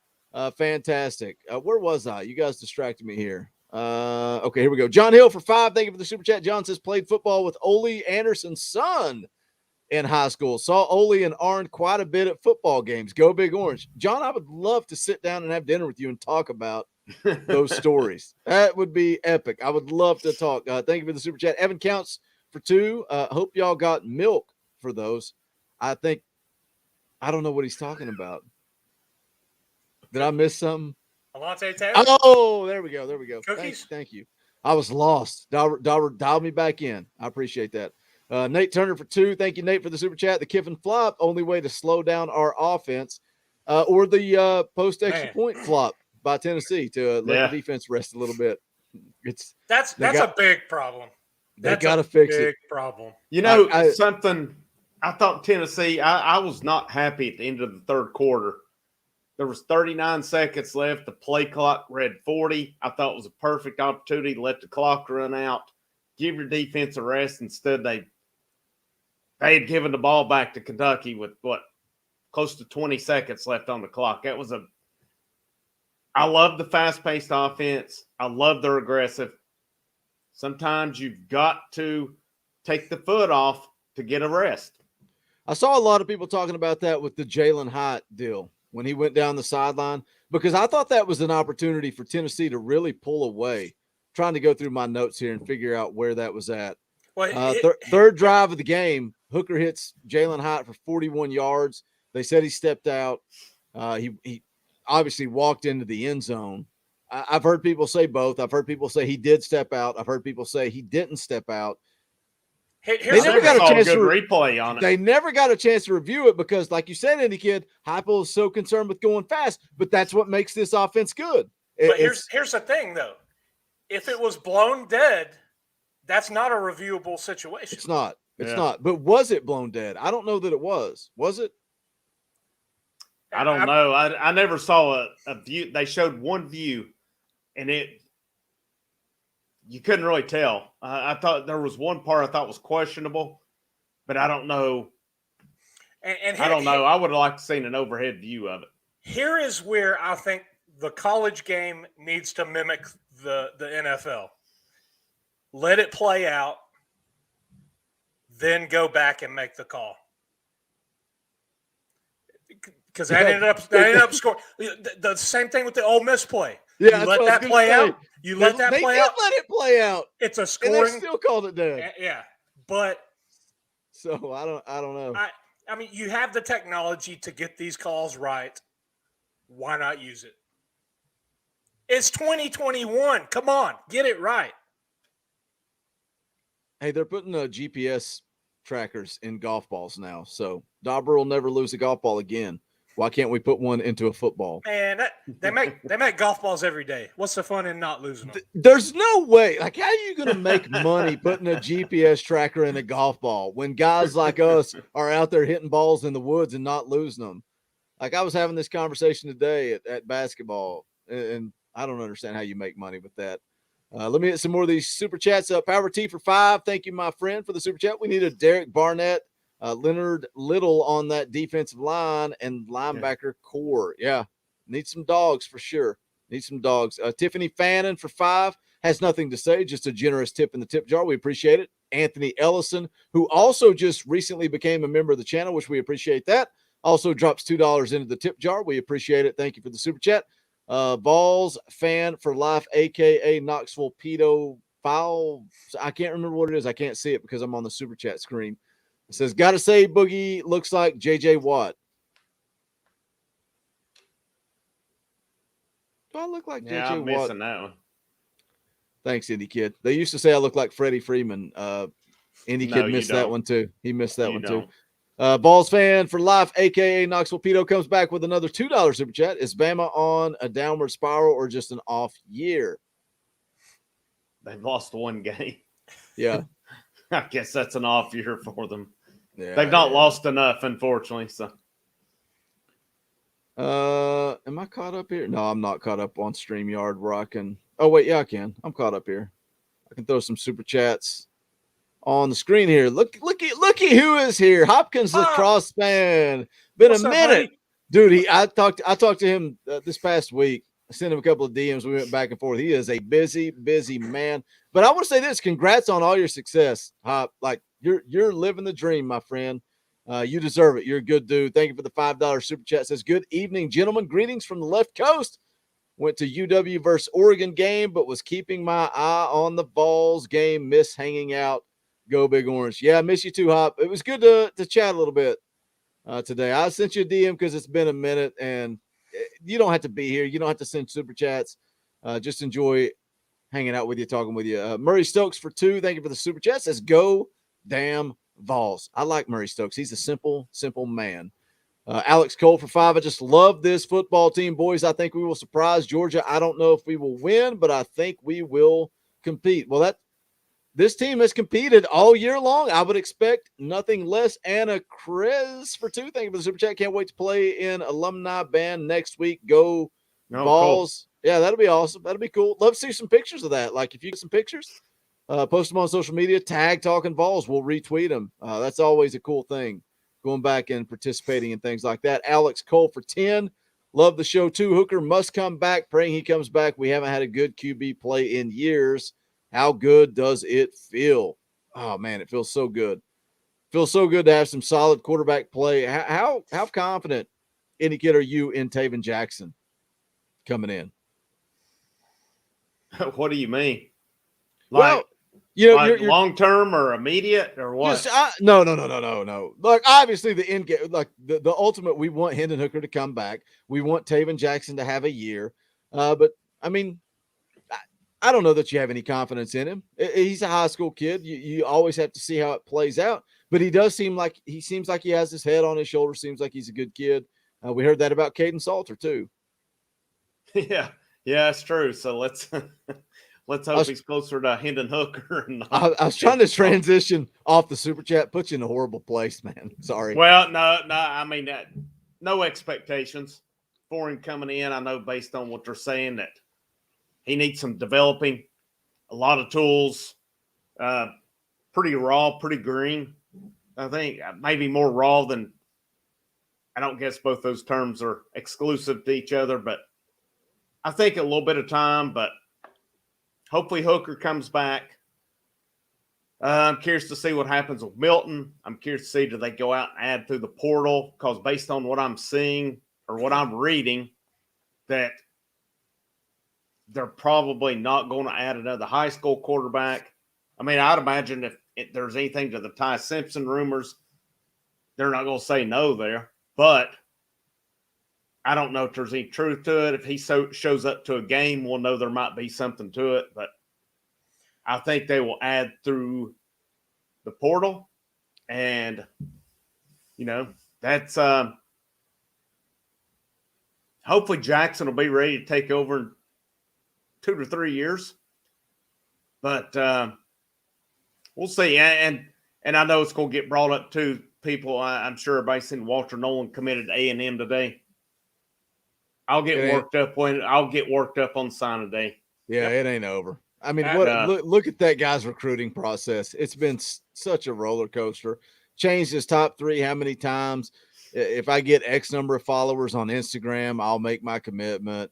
fantastic. Where was I? You guys distracted me here. Okay, here we go. John Hill for 5. Thank you for the super chat. John says played football with Ole Anderson's son in high school. Saw Ole and Arn quite a bit at football games. Go Big Orange. John, I would love to sit down and have dinner with you and talk about those stories. That would be epic. I would love to talk. Thank you for the super chat. Evan Counts for 2. Hope y'all got milk for those. I don't know what he's talking about. Did I miss something? Alontae Taylor? Oh, there we go. Cookies? Thank you. I was lost. Dial me back in. I appreciate that. Nate Turner for 2. Thank you, Nate, for the super chat. The Kiffin flop, only way to slow down our offense, or the post extra point flop by Tennessee to let the defense rest a little bit. That's a big problem. They got to fix it. Big problem. You know, something I thought Tennessee, I was not happy at the end of the third quarter. There was 39 seconds left. The play clock read 40. I thought it was a perfect opportunity to let the clock run out, give your defense a rest. Instead, they had given the ball back to Kentucky with close to 20 seconds left on the clock. I love the fast-paced offense. I love their aggressive. Sometimes you've got to take the foot off to get a rest. I saw a lot of people talking about that with the Jalen Hyatt deal when he went down the sideline, because I thought that was an opportunity for Tennessee to really pull away. Trying to go through my notes here and figure out where that was at. Third drive of the game, Hooker hits Jalen Hyatt for 41 yards. They said he stepped out. He obviously walked into the end zone. I've heard people say both. I've heard people say he did step out. I've heard people say he didn't step out. They never got a chance to replay on it. They never got a chance to review it because, like you said, Indy Kid, Heupel is so concerned with going fast, but that's what makes this offense good. But here's the thing, though. If it was blown dead, that's not a reviewable situation. It's not. It's not. But was it blown dead? I don't know that it was. Was it? I don't know. I never saw a view. They showed one view, and you couldn't really tell. I thought there was one part I thought was questionable, but I don't know. And I don't know. I would have liked to seen an overhead view of it. Here is where I think the college game needs to mimic the NFL. Let it play out, then go back and make the call. Because that ended up scoring. The same thing with the Ole Miss play. Yeah, you let that play out. You let that play out. Let it play out. It's a And scoring. they still called it dead. Yeah, but So I don't know. I mean, you have the technology to get these calls right. Why not use it? It's 2021. Come on, get it right. Hey, they're putting GPS trackers in golf balls now, so Dauber will never lose a golf ball again. Why can't we put one into a football? Man, they make golf balls every day. What's the fun in not losing them? There's no way. Like, how are you going to make money putting a GPS tracker in a golf ball when guys like us are out there hitting balls in the woods and not losing them? Like, I was having this conversation today at basketball, and I don't understand how you make money with that. Let me get some more of these super chats up. Power T for 5. Thank you, my friend, for the super chat. We need a Derek Barnett, Leonard Little on that defensive line and linebacker core. Yeah, need some dogs for sure. Need some dogs. Tiffany Fannin for 5 has nothing to say, just a generous tip in the tip jar. We appreciate it. Anthony Ellison, who also just recently became a member of the channel, which we appreciate that, also drops $2 into the tip jar. We appreciate it. Thank you for the super chat. Vols fan for life, a.k.a. Knoxville Pedo Foul. I can't remember what it is. I can't see it because I'm on the super chat screen. It says, gotta say, Boogie looks like J.J. Watt. Do I look like J.J. I'm Watt? missing that one. Thanks, Indy Kid. They used to say I look like Freddie Freeman. Indy No, Kid you missed that don't. one too. He missed that You one don't. too. Balls fan for life, a.k.a. Knoxville Pedo, comes back with another $2 super chat. Is Bama on a downward spiral or just an off year? They've lost one game. Yeah. I guess that's an off year for them. Yeah, They've not lost enough, unfortunately. So, am I caught up here? No, I'm not caught up on StreamYard where I can. Oh, wait, yeah, I can. I'm caught up here. I can throw some super chats on the screen here. Looky who is here. Hopkins lacrosse fan. Been What's a up, minute. buddy? Dude, I talked to him this past week. I sent him a couple of DMs. We went back and forth. He is a busy man. But I want to say this: congrats on all your success, Hop. Like you're living the dream, my friend. You deserve it. You're a good dude. Thank you for the $5 super chat. Says, good evening, gentlemen. Greetings from the left coast. Went to UW versus Oregon game, but was keeping my eye on the Vols game. Miss hanging out. Go Big Orange. Yeah, I miss you too, Hop. It was good to chat a little bit today. I sent you a DM because it's been a minute, and you don't have to be here. You don't have to send super chats. Just enjoy hanging out with you, talking with you. Murray Stokes for 2. Thank you for the super chat. Says, go damn Vols. I like Murray Stokes. He's a simple man. Alex Cole for 5. I just love this football team, boys. I think we will surprise Georgia. I don't know if we will win, but I think we will compete. Well, this team has competed all year long. I would expect nothing less. Anna Chris for 2. Thank you for the super chat. Can't wait to play in alumni band next week. Go Vols. Cool. Yeah, that'll be awesome. That'll be cool. Love to see some pictures of that. Like if you get some pictures, post them on social media, tag Talkin Vols. We'll retweet them. That's always a cool thing. Going back and participating in things like that. Alex Cole for 10. Love the show too. Hooker must come back. Praying he comes back. We haven't had a good QB play in years. How good does it feel? Oh, man, it feels so good. Feels so good to have some solid quarterback play. How confident, Indy Kid, are you in Taven Jackson coming in? What do you mean? Like, you're long term or immediate or what? No. Like obviously the end game, like the ultimate, we want Hendon Hooker to come back. We want Taven Jackson to have a year. But I mean, I don't know that you have any confidence in him. He's a high school kid. You always have to see how it plays out. But he seems like he has his head on his shoulder. Seems like he's a good kid. We heard that about Caden Salter too. Yeah, that's true. So let's Let's hope he's closer to Hendon Hooker. I was trying to transition off the super chat, put you in a horrible place, man. Sorry. Well, no. I mean, no expectations for him coming in. I know based on what they're saying that he needs some developing, a lot of tools, pretty raw, pretty green. I think maybe more raw than, I don't guess both those terms are exclusive to each other, but I think a little bit of time, but hopefully Hooker comes back. I'm curious to see what happens with Milton. I'm curious to see, do they go out and add through the portal? Because based on what I'm seeing or what I'm reading, that they're probably not going to add another high school quarterback. I mean, I'd imagine if there's anything to the Ty Simpson rumors, they're not going to say no there. But I don't know if there's any truth to it. If he shows up to a game, we'll know there might be something to it. But I think they will add through the portal. And, that's hopefully Jackson will be ready to take over in 2 to 3 years. But we'll see. And I know it's going to get brought up to people. I'm sure everybody's seen Walter Nolan committed to A&M today. I'll get worked up on signing day. Yeah, It ain't over. I mean, look at that guy's recruiting process. It's been such a roller coaster. Changed his top 3 how many times? If I get X number of followers on Instagram, I'll make my commitment.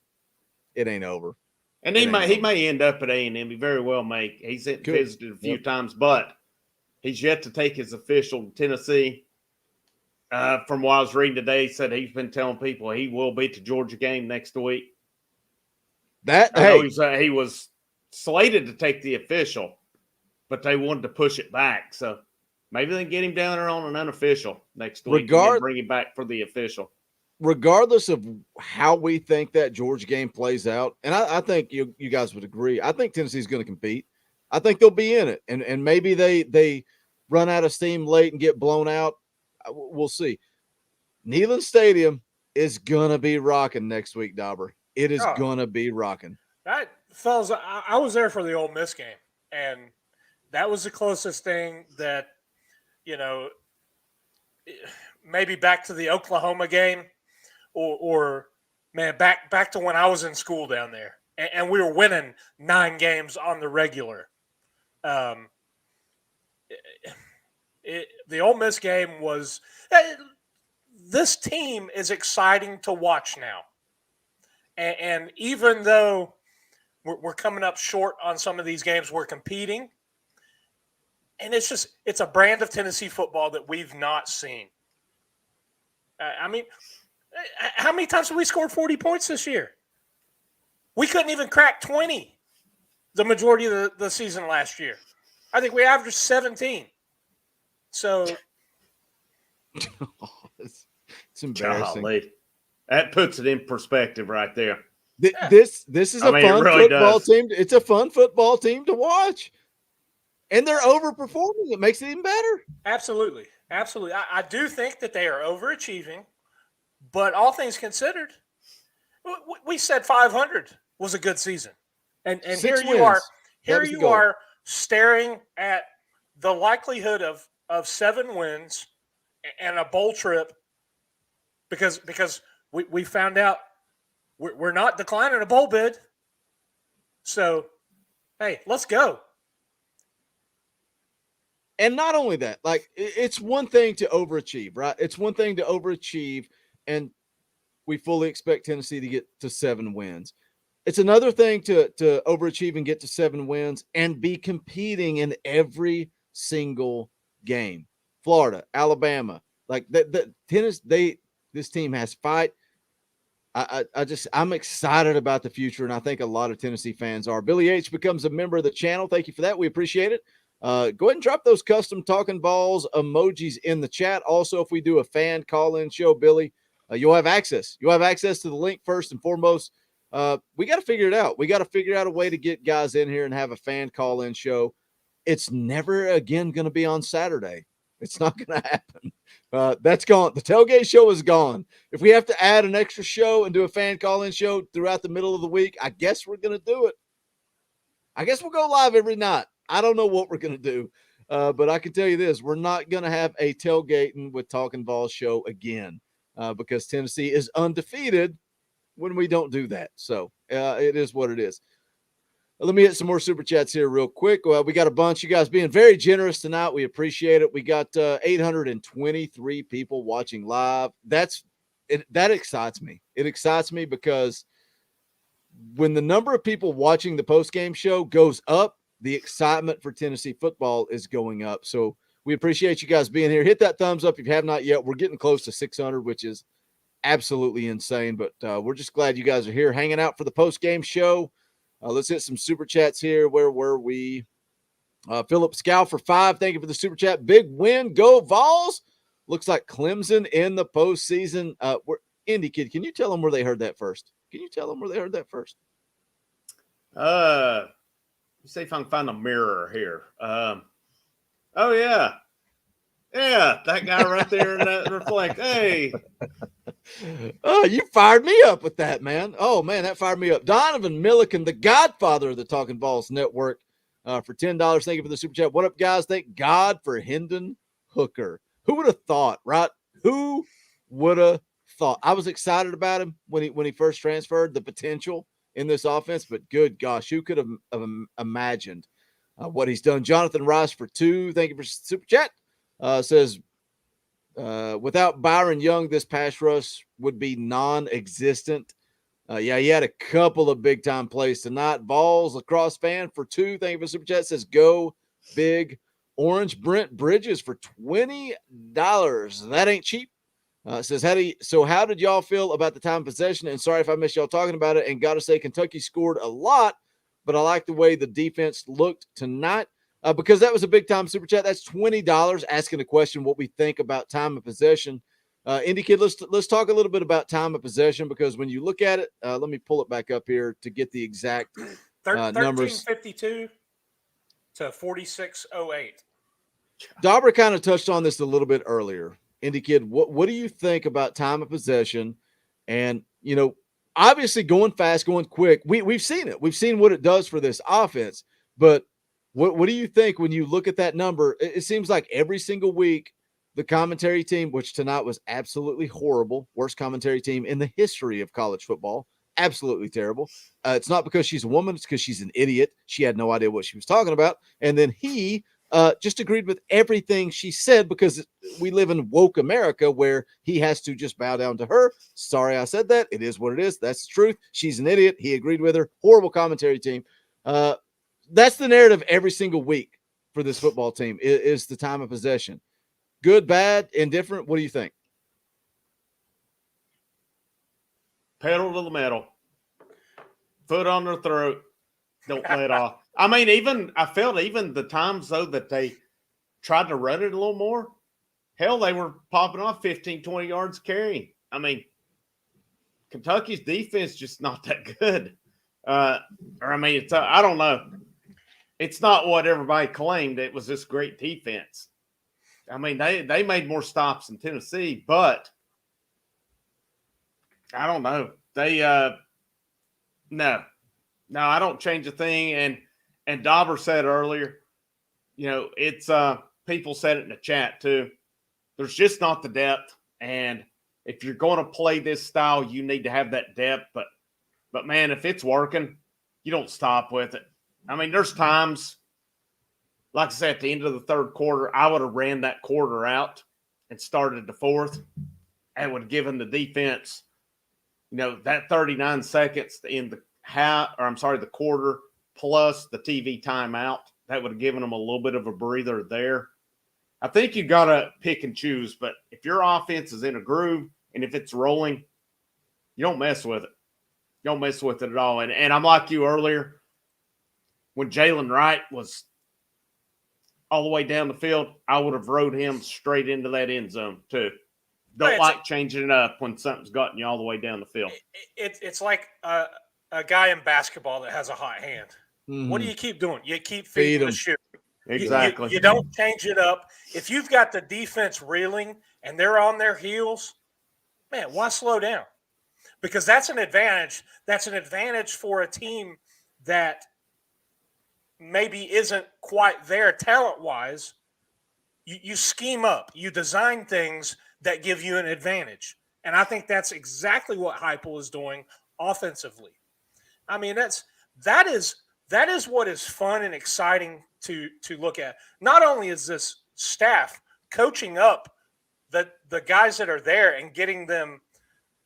It ain't over. And he may end up at A&M. He very well may. He's visited a few times, but he's yet to take his official to Tennessee. From what I was reading today, he said he's been telling people he will be at the Georgia game next week. He was slated to take the official, but they wanted to push it back. So maybe they can get him down there on an unofficial next week and bring him back for the official. Regardless of how we think that Georgia game plays out, and I think you guys would agree, I think Tennessee's going to compete. I think they'll be in it, and maybe they run out of steam late and get blown out. We'll see. Neyland Stadium is going to be rocking next week, Dauber. It is going to be rocking. Fellas, I was there for the Ole Miss game, and that was the closest thing that, maybe back to the Oklahoma game or man, back to when I was in school down there, and we were winning 9 games on the regular. The Ole Miss game was this team is exciting to watch now. And even though we're coming up short on some of these games, we're competing. And it's a brand of Tennessee football that we've not seen. I mean, how many times have we scored 40 points this year? We couldn't even crack 20 the majority of the season last year. I think we averaged 17. So it's embarrassing. Golly. That puts it in perspective right there. This is a fun football team. It's a fun football team to watch. And they're overperforming. It makes it even better. Absolutely. I do think that they are overachieving, but all things considered, we said 500 was a good season. And here you are staring at the likelihood of 7 wins and a bowl trip because we found out we're not declining a bowl bid. So, hey, let's go. And not only that, like, it's one thing to overachieve, right? It's one thing to overachieve, and we fully expect Tennessee to get to 7 wins. It's another thing to overachieve and get to 7 wins and be competing in every single game. Florida, Alabama, like this team has fight. I'm excited about the future, and I think a lot of Tennessee fans are. Billy H becomes a member of the channel. Thank you for that. We appreciate it. Go ahead and drop those custom Talkin VAWLS emojis in the chat. Also, if we do a fan call-in show, Billy, you'll have access. You'll have access to the link first and foremost. We got to figure it out. We got to figure out a way to get guys in here and have a fan call-in show. It's never again going to be on Saturday. It's not going to happen. That's gone. The tailgate show is gone. If we have to add an extra show and do a fan call-in show throughout the middle of the week, I guess we're going to do it. I guess we'll go live every night. I don't know what we're going to do, but I can tell you this. We're not going to have a tailgating with Talkin VAWLS show again because Tennessee is undefeated when we don't do that. So it is what it is. Let me hit some more super chats here real quick. Well, we got a bunch. You guys being very generous tonight. We appreciate it. We got 823 people watching live. That excites me. It excites me because when the number of people watching the post-game show goes up, the excitement for Tennessee football is going up. So we appreciate you guys being here. Hit that thumbs up if you have not yet. We're getting close to 600, which is absolutely insane. But we're just glad you guys are here hanging out for the post-game show. Let's hit some super chats here. Where were we? Philip Scow for 5. Thank you for the super chat. Big win. Go Vols. Looks like Clemson in the postseason. Indy Kid, can you tell them where they heard that first? You see if I can find a mirror here. Oh, yeah. Yeah, that guy right there in that reflect. Hey. Oh, you fired me up with that, man. Oh, man, that fired me up. Donovan Milliken, the godfather of the Talkin VAWLS Network, for $10. Thank you for the super chat. What up, guys? Thank God for Hendon Hooker. Who would have thought, right? Who would have thought? I was excited about him when he first transferred, the potential in this offense, but good gosh, who could have imagined what he's done? Jonathan Rice for 2. Thank you for super chat. Says, without Byron Young, this pass rush would be non-existent. Yeah, he had a couple of big-time plays tonight. Vols lacrosse fan for 2. Thank you for super chat. Says, go big orange. Brent Bridges for $20. That ain't cheap. Says, how did y'all feel about the time of possession? And sorry if I missed y'all talking about it. And got to say, Kentucky scored a lot, but I like the way the defense looked tonight. Because that was a big time super chat. That's $20 asking the question what we think about time of possession. Indy Kid, let's talk a little bit about time of possession, because when you look at it, let me pull it back up here to get the exact numbers. 1352 to 4608. Dauber kind of touched on this a little bit earlier. Indy Kid, what do you think about time of possession? And, obviously going fast, going quick, we've seen it. We've seen what it does for this offense. But what do you think when you look at that number? It seems like every single week, the commentary team, which tonight was absolutely horrible, worst commentary team in the history of college football, absolutely terrible. It's not because she's a woman, it's because she's an idiot. She had no idea what she was talking about. And then he just agreed with everything she said, because we live in woke America where he has to just bow down to her. Sorry I said that. It is what it is. That's the truth. She's an idiot. He agreed with her. Horrible commentary team. That's the narrative every single week for this football team is the time of possession. Good, bad, indifferent. What do you think? Pedal to the metal. Foot on their throat. Don't let off. I mean, I felt even the times, though, that they tried to run it a little more, hell, they were popping off 15, 20 yards carrying. I mean, Kentucky's defense just not that good. I don't know. It's not what everybody claimed. It was this great defense. I mean, they made more stops than Tennessee, but I don't know. They no, I don't change a thing. And Dauber said earlier, it's people said it in the chat too. There's just not the depth, and if you're going to play this style, you need to have that depth. But man, if it's working, you don't stop with it. I mean, there's times, like I said, at the end of the third quarter, I would have ran that quarter out and started the fourth, and would have given the defense, that 39 seconds in the quarter plus the TV timeout. That would have given them a little bit of a breather there. I think you got to pick and choose, but if your offense is in a groove and if it's rolling, you don't mess with it. You don't mess with it at all. And I'm like you earlier, when Jalen Wright was all the way down the field, I would have rode him straight into that end zone too. Don't like changing it up when something's gotten you all the way down the field. It's like a guy in basketball that has a hot hand. Mm-hmm. What do you keep doing? You keep feeding the shoot. Exactly. You don't change it up. If you've got the defense reeling and they're on their heels, man, why slow down? Because that's an advantage. That's an advantage for a team that maybe isn't quite there talent-wise, you scheme up. You design things that give you an advantage. And I think that's exactly what Heupel is doing offensively. I mean, that is what is fun and exciting to look at. Not only is this staff coaching up the guys that are there and getting them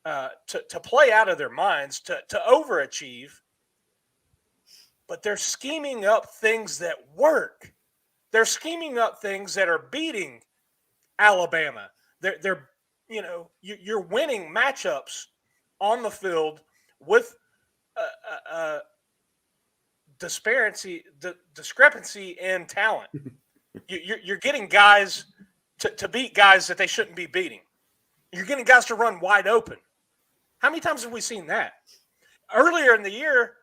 to play out of their minds, to overachieve, but they're scheming up things that work. They're scheming up things that are beating Alabama. They're you're winning matchups on the field with discrepancy in talent. You're getting guys to beat guys that they shouldn't be beating. You're getting guys to run wide open. How many times have we seen that? Earlier in the year,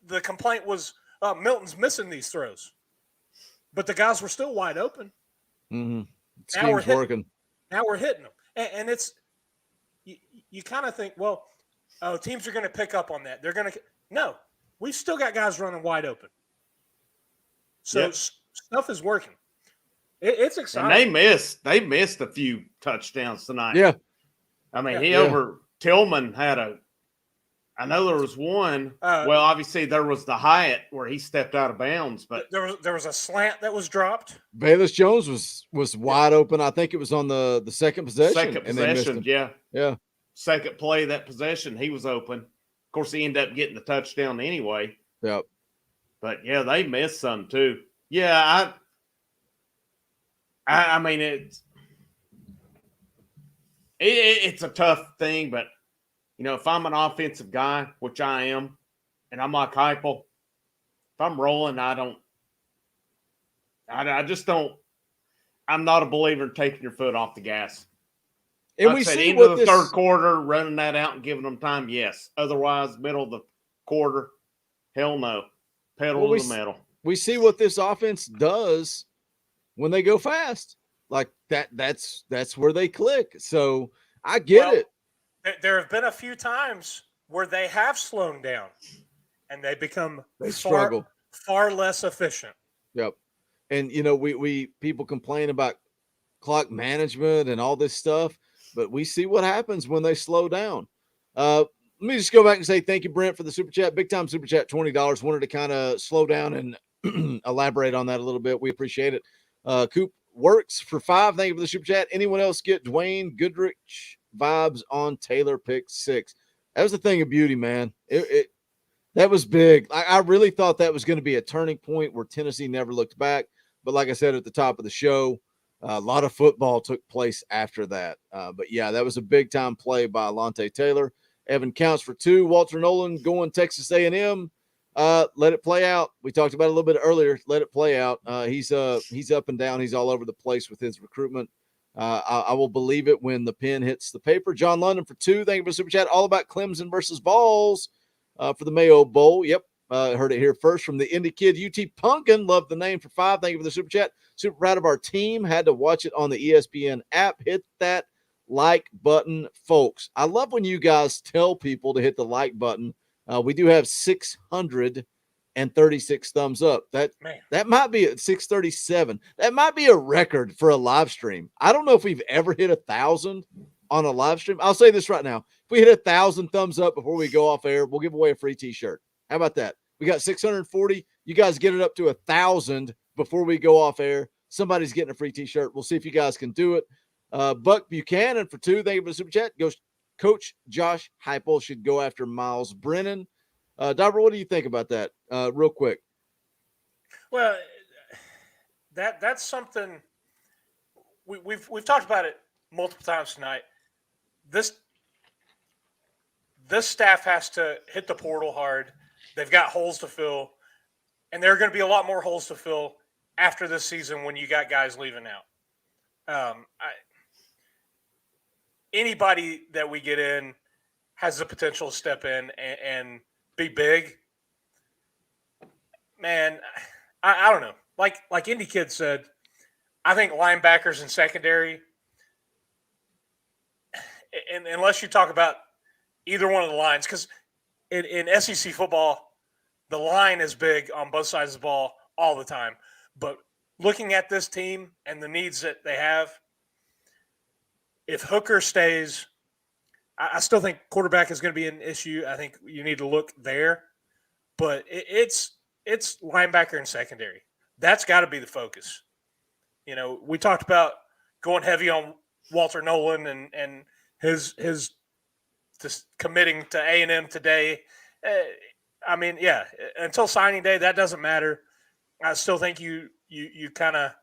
the complaint was Milton's missing these throws, but the guys were still wide open. Mm-hmm. Scheme's working. Now we're hitting them, and it's you kind of think, well, teams are going to pick up on that. They're going to no. We've still got guys running wide open, so stuff is working. It's exciting. And they missed a few touchdowns tonight. Yeah, I mean, Tillman had I know there was one. Well, obviously there was the Hyatt where he stepped out of bounds, but there was a slant that was dropped. Bayless Jones was wide open. I think it was on the second possession. Second possession, yeah. Second play of that possession, he was open. Of course, he ended up getting the touchdown anyway. Yep. But yeah, they missed some too. Yeah, I mean it's a tough thing, but if I'm an offensive guy, which I am, and I'm like Heupel, if I'm rolling, I just don't. I'm not a believer in taking your foot off the gas. And Like we I said, see into what the this third quarter, running that out and giving them time, yes. Otherwise, middle of the quarter, hell no. Pedal to the metal. We see what this offense does when they go fast. Like that's where they click. So I get it. There have been a few times where they have slowed down and they become struggle far less efficient. Yep. And we people complain about clock management and all this stuff, but we see what happens when they slow down. Let me just go back and say thank you, Brent, for the super chat. Big time super chat, $20. Wanted to kind of slow down and elaborate on that a little bit. We appreciate it. Coop Works for $5. Thank you for the super chat. Anyone else get Dwayne Goodrich vibes on Taylor pick 6? That was the thing of beauty, man. That was big. I really thought that was going to be a turning point where Tennessee never looked back. But like I said at the top of the show, a lot of football took place after that. But yeah, that was a big time play by Alontae Taylor. Evan counts for 2. Walter Nolan going Texas A&M. Let it play out. We talked about it a little bit earlier. Let it play out. He's up and down. He's all over the place with his recruitment. I will believe it when the pen hits the paper. John London for 2. Thank you for the super chat. All about Clemson versus Vols for the Mayo Bowl. Yep. Heard it here first from the Indie Kid. UT Punkin. Love the name for 5. Thank you for the super chat. Super proud of our team. Had to watch it on the ESPN app. Hit that like button, folks. I love when you guys tell people to hit the like button. We do have 636 thumbs up. That might be at 637. That might be a record for a live stream. I don't know if we've ever hit 1,000 on a live stream. I'll say this right now. If we hit 1,000 thumbs up before we go off air, we'll give away a free t-shirt. How about that? We got 640. You guys get it up to 1,000 before we go off air. Somebody's getting a free t-shirt. We'll see if you guys can do it. Buck Buchanan for 2. Thank you for the super chat. Coach Josh Heupel should go after Miles Brennan. Dobber, what do you think about that? Real quick. Well, that's something we've talked about it multiple times tonight. This staff has to hit the portal hard. They've got holes to fill, and there are going to be a lot more holes to fill after this season when you got guys leaving out. Anybody that we get in has the potential to step in and be big. Man, I don't know. Like Indy Kid said, I think linebackers and secondary, and unless you talk about either one of the lines, because in SEC football, the line is big on both sides of the ball all the time. But looking at this team and the needs that they have, if Hooker stays, I still think quarterback is going to be an issue. I think you need to look there. But it's linebacker and secondary. That's got to be the focus. You know, we talked about going heavy on Walter Nolan and his just committing to A&M today. I mean, yeah, until signing day, that doesn't matter. I still think you kind of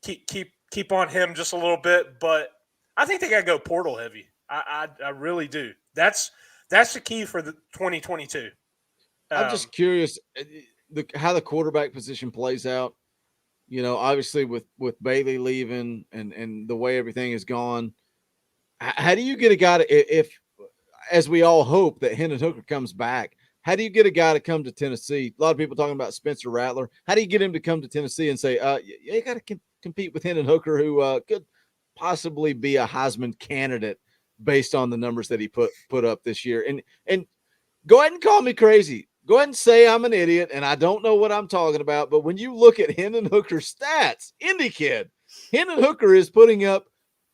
keep on him just a little bit, but I think they got to go portal heavy. I really do. That's the key for the 2022. I'm just curious how the quarterback position plays out. You know, obviously with Bailey leaving and the way everything has gone, how do you get a guy if as we all hope that Hendon Hooker comes back, how do you get a guy to come to Tennessee? A lot of people talking about Spencer Rattler. How do you get him to come to Tennessee and say, you got to compete with Hendon Hooker, who could possibly be a Heisman candidate based on the numbers that he put up this year? And go ahead and call me crazy. Go ahead and say I'm an idiot and I don't know what I'm talking about. But when you look at Hendon Hooker's stats, Indy kid, Hendon Hooker is putting up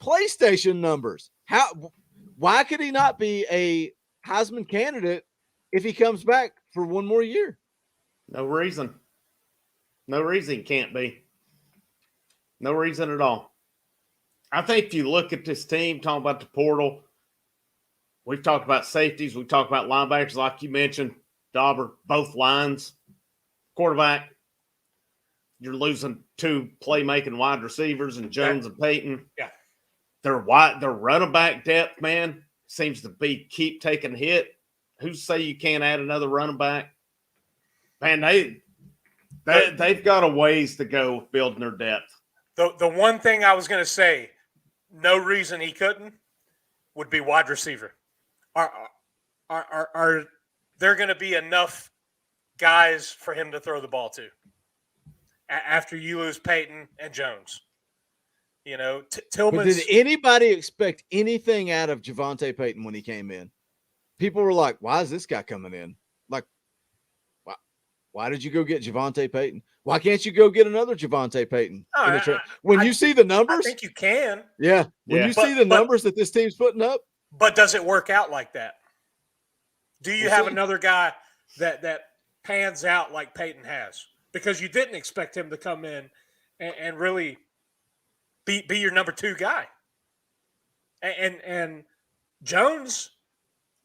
PlayStation numbers. Why could he not be a Heisman candidate if he comes back for one more year? No reason. No reason he can't be. No reason at all. I think if you look at this team, talking about the portal, we've talked about safeties, we've talked about linebackers, like you mentioned, Dauber, both lines, quarterback. You're losing two playmaking wide receivers in Jones and Payton. Yeah. Their running back depth, man, seems to keep taking a hit. Who's to say you can't add another running back? Man, they've got a ways to go with building their depth. The one thing I was going to say, no reason he couldn't, would be wide receiver. Are there going to be enough guys for him to throw the ball to after you lose Peyton and Jones? You know, Tillman. Did anybody expect anything out of Javonte Payton when he came in? People were like, why is this guy coming in? Like, why did you go get Javonte Payton? Why can't you go get another Javonte Payton? When you see the numbers? I think you can. Yeah. When you see the numbers that this team's putting up. But does it work out like that? Do you have another guy that pans out like Peyton has? Because you didn't expect him to come in and really be your number two guy. And Jones,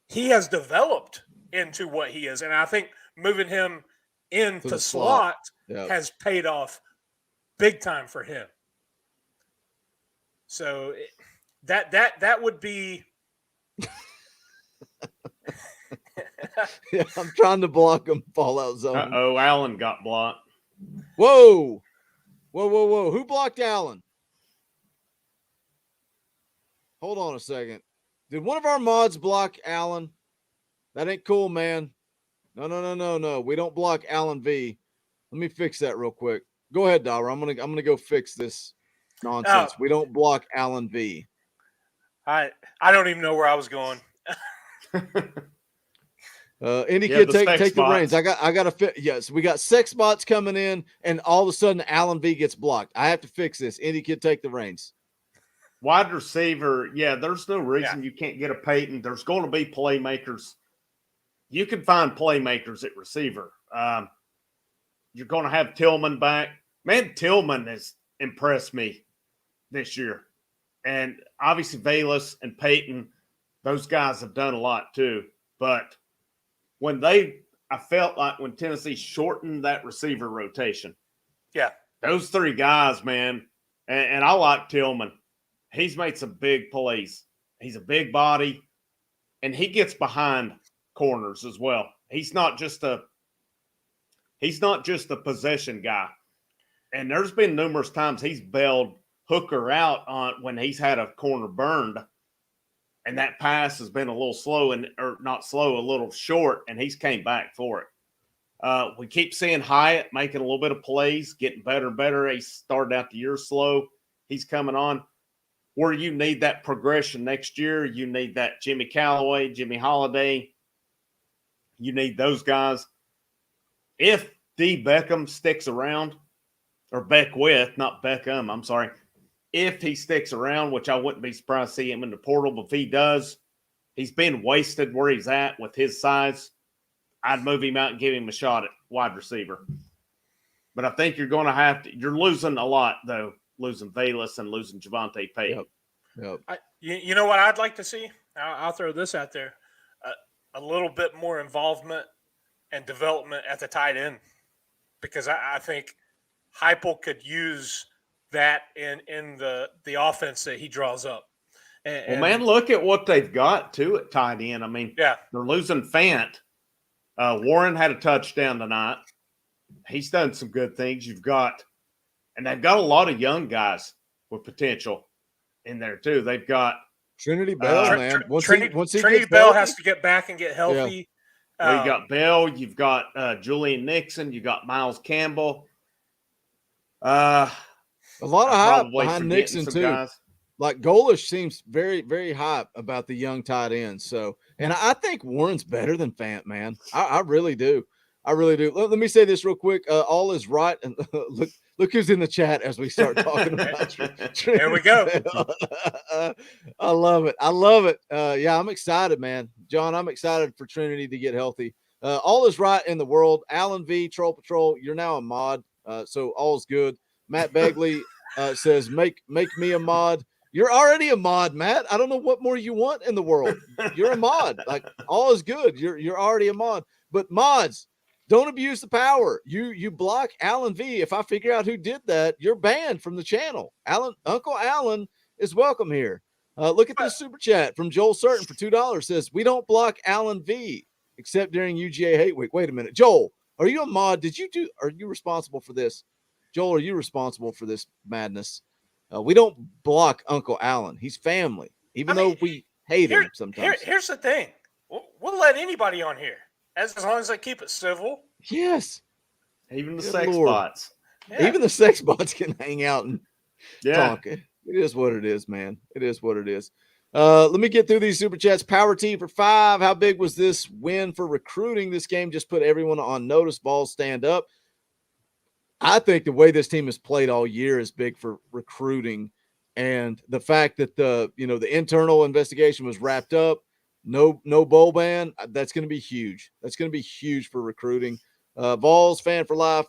he has developed into what he is. And I think moving him into slot has paid off big time for him. So that would be yeah, I'm trying to block him. Fallout zone. Uh-oh, Allen got blocked. Whoa. Who blocked Allen? Hold on a second. Did one of our mods block Allen? That ain't cool, man. No. We don't block Allen V. Let me fix that real quick. Go ahead, Dauber. I'm gonna go fix this nonsense. We don't block Allen V. I don't even know where I was going. Indy kid, take the reins. I got to fit. Yes, we got sex bots coming in, and all of a sudden Allen V gets blocked. I have to fix this. Indy kid, take the reins. Wide receiver, there's no reason you can't get a Peyton. There's going to be playmakers. You can find playmakers at receiver. You're going to have Tillman back. Man, Tillman has impressed me this year. And obviously Valus and Peyton, those guys have done a lot too. But I felt like when Tennessee shortened that receiver rotation, those three guys, man, and I like Tillman. He's made some big plays. He's a big body, and he gets behind corners as well. He's not just a possession guy. And there's been numerous times he's bailed Hooker out on when he's had a corner burned, and that pass has been a little slow a little short, and he's came back for it. We keep seeing Hyatt making a little bit of plays, getting better and better. He started out the year slow. He's coming on. Where you need that progression next year, you need that Jimmy Callaway, Jimmy Holiday. You need those guys. if D. Beckham sticks around, or Beckwith, not Beckham, I'm sorry. If he sticks around, which I wouldn't be surprised to see him in the portal, but if he does, he's been wasted where he's at with his size. I'd move him out and give him a shot at wide receiver. But I think you're going to have to – you're losing a lot, though, losing Valus and losing Javonte Payton. Yep. You know what I'd like to see? I'll throw this out there. A little bit more involvement and development at the tight end, because I think Heupel could use that in the offense that he draws up. Well, man, look at what they've got, too, at tight end. I mean, yeah, they're losing Fant. Warren had a touchdown tonight. He's done some good things. You've got – and they've got a lot of young guys with potential in there, too. They've got – Trinity Bell, man. Once Trinity Bell has to get back and get healthy. Yeah. Well, you got Bell. You've got Julian Nixon. You got Miles Campbell. A lot of hype behind Nixon, too. Guys. Like, Golish seems very, very hype about the young tight ends. So, and I think Warren's better than Fant, man. I really do. I really do. Let me say this real quick. All is right. And look who's in the chat as we start talking about There we go. I love it. I love it. Yeah, I'm excited, man. John, I'm excited for Trinity to get healthy. All is right in the world. Alan V, Troll Patrol, you're now a mod. So all's good. Matt Begley says, make me a mod. You're already a mod, Matt. I don't know what more you want in the world. You're a mod. Like, all is good. You're already a mod. But mods, don't abuse the power. You block Alan V. If I figure out who did that, you're banned from the channel. Uncle Alan is welcome here. Look at this super chat from Joel Certain for $2. Says, we don't block Alan V except during UGA Hate Week. Wait a minute. Joel, are you a mod? Are you responsible for this? Joel, are you responsible for this madness? We don't block Uncle Alan. He's family, even though we hate him sometimes. Here's the thing. We'll let anybody on here. As long as they keep it civil. Yes. Even the sex bots. Yeah. Even the sex bots can hang out and talk. It is what it is, man. It is what it is. Let me get through these super chats. Power T for 5. How big was this win for recruiting? This game just put everyone on notice. Balls stand up. I think the way this team has played all year is big for recruiting. And the fact that the internal investigation was wrapped up. No bowl ban. That's going to be huge. That's going to be huge for recruiting. Vols fan for life,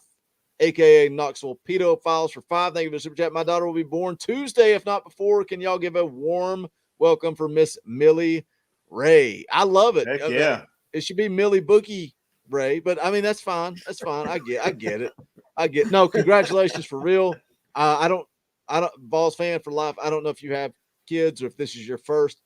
a.k.a. Knoxville Pedophiles for 5. Thank you for the super chat. My daughter will be born Tuesday, if not before. Can y'all give a warm welcome for Miss Millie Ray? I love it. Heck yeah. It should be Millie Bookie Ray, but I mean, that's fine. That's fine. I get it. No, congratulations for real. I don't Vols fan for life. I don't know if you have kids or if this is your first.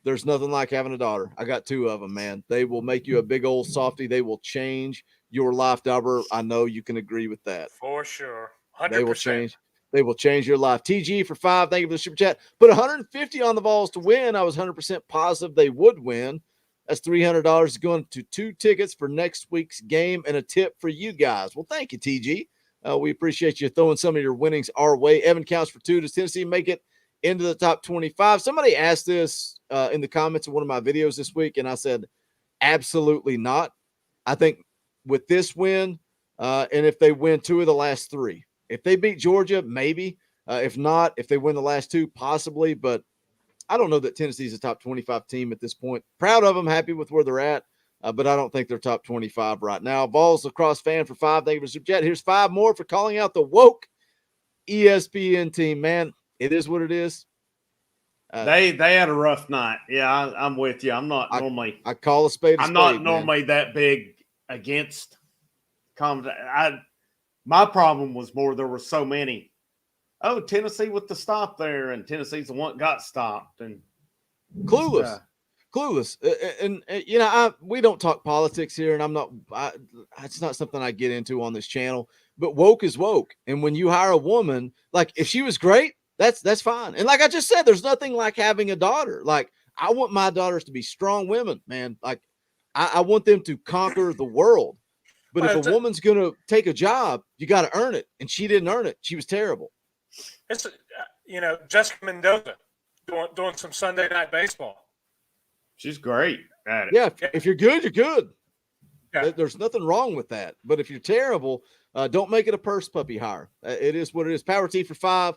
There's nothing like having a daughter. I got 2 of them, man. They will make you a big old softy. They will change your life, Dauber. I know you can agree with that. For sure. 100%. They will change your life. TG for 5. Thank you for the super chat. Put 150 on the Vols to win. I was 100% positive they would win. That's $300 going to 2 tickets for next week's game and a tip for you guys. Well, thank you, TG. We appreciate you throwing some of your winnings our way. Evan counts for 2. Does Tennessee make it into the top 25? Somebody asked this in the comments of one of my videos this week, and I said, absolutely not. I think with this win, and if they win 2 of the last 3, if they beat Georgia, maybe. If not, if they win the last 2, possibly. But I don't know that Tennessee's a top 25 team at this point. Proud of them, happy with where they're at, but I don't think they're top 25 right now. Vols Lacrosse fan for 5. Thank you for the super chat. Here's 5 more for calling out the woke ESPN team, man. It is what it is. They had a rough night. Yeah, I'm with you. I'm not normally. I call a spade a spade. I'm not normally that big against. My problem was more there were so many. Oh, Tennessee with the stop there, and Tennessee's the one got stopped, and clueless. And we don't talk politics here, and it's not something I get into on this channel. But woke is woke, and when you hire a woman, like if she was great, that's fine. And like I just said, there's nothing like having a daughter. Like I want my daughters to be strong women, man. Like I want them to conquer the world. But if a woman's going to take a job, you got to earn it. And she didn't earn it. She was terrible. It's, Jessica Mendoza doing some Sunday night baseball. She's great at it. Yeah. If you're good, you're good. Yeah. There's nothing wrong with that. But if you're terrible, don't make it a purse puppy hire. It is what it is. Power T for 5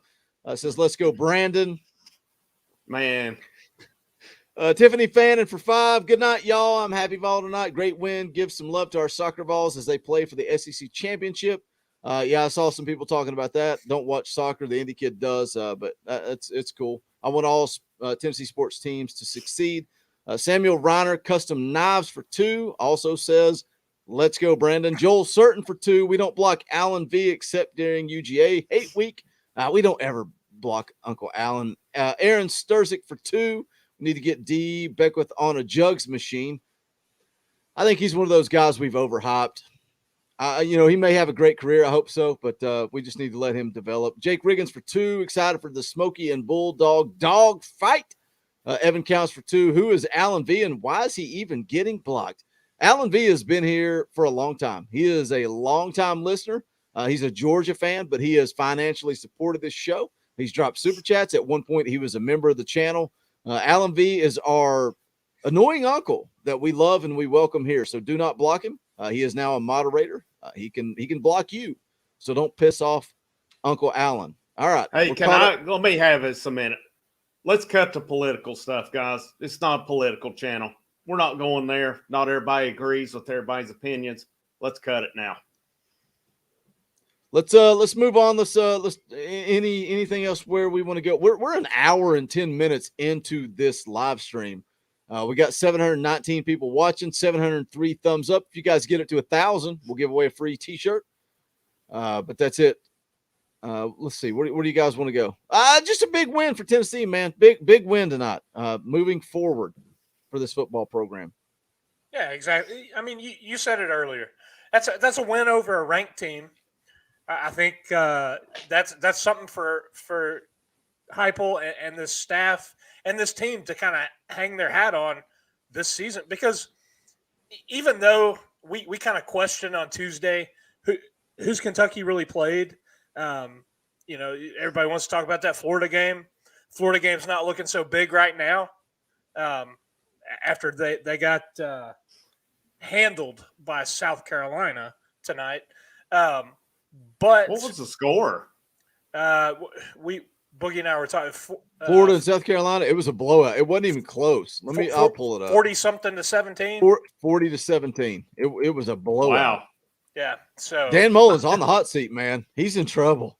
says, let's go, Brandon. Man, Tiffany Fannin for 5. Good night, y'all. I'm happy Vol tonight. Great win. Give some love to our soccer balls as they play for the SEC championship. Yeah, I saw some people talking about that. Don't watch soccer. The Indy kid does, but it's cool. I want all Tennessee sports teams to succeed. Samuel Reiner, custom knives for 2, also says, let's go, Brandon. Joel Certain for 2. We don't block Alan V except during UGA hate week. We don't ever block Uncle Alan. Aaron Sturzik for 2. We need to get D Beckwith on a jugs machine. I think he's one of those guys we've overhyped. He may have a great career. I hope so, but we just need to let him develop. Jake Riggins for 2. Excited for the Smokey and Bulldog dog fight. Evan Counts for 2. Who is Alan V and why is he even getting blocked? Alan V has been here for a long time. He is a long-time listener. He's a Georgia fan, but he has financially supported this show. He's dropped super chats. At one point, he was a member of the channel. Alan V is our annoying uncle that we love and we welcome here. So do not block him. He is now a moderator. He can block you. So don't piss off Uncle Alan. All right. Hey, let me have this a minute. Let's cut the political stuff, guys. It's not a political channel. We're not going there. Not everybody agrees with everybody's opinions. Let's cut it now. Let's move on. Let's anything else where we want to go. We're an hour and 10 minutes into this live stream. We got 719 people watching, 703 thumbs up. If you guys get it to 1,000, we'll give away a free t-shirt. But that's it. Let's see. Where do you guys want to go? Just a big win for Tennessee, man. Big win tonight. Moving forward for this football program. Yeah, exactly. I mean, you said it earlier. That's a win over a ranked team. I think that's something for Heupel and this staff and this team to kind of hang their hat on this season, because even though we kind of questioned on Tuesday who's Kentucky really played, everybody wants to talk about that Florida game. Florida game's not looking so big right now after they got handled by South Carolina tonight. But what was the score? Boogie and I were talking. Florida and South Carolina. It was a blowout. It wasn't even close. I'll pull it up. 40-something to 17. 40 to 17. It was a blowout. Wow. Yeah. So Dan Mullen's on the hot seat, man. He's in trouble.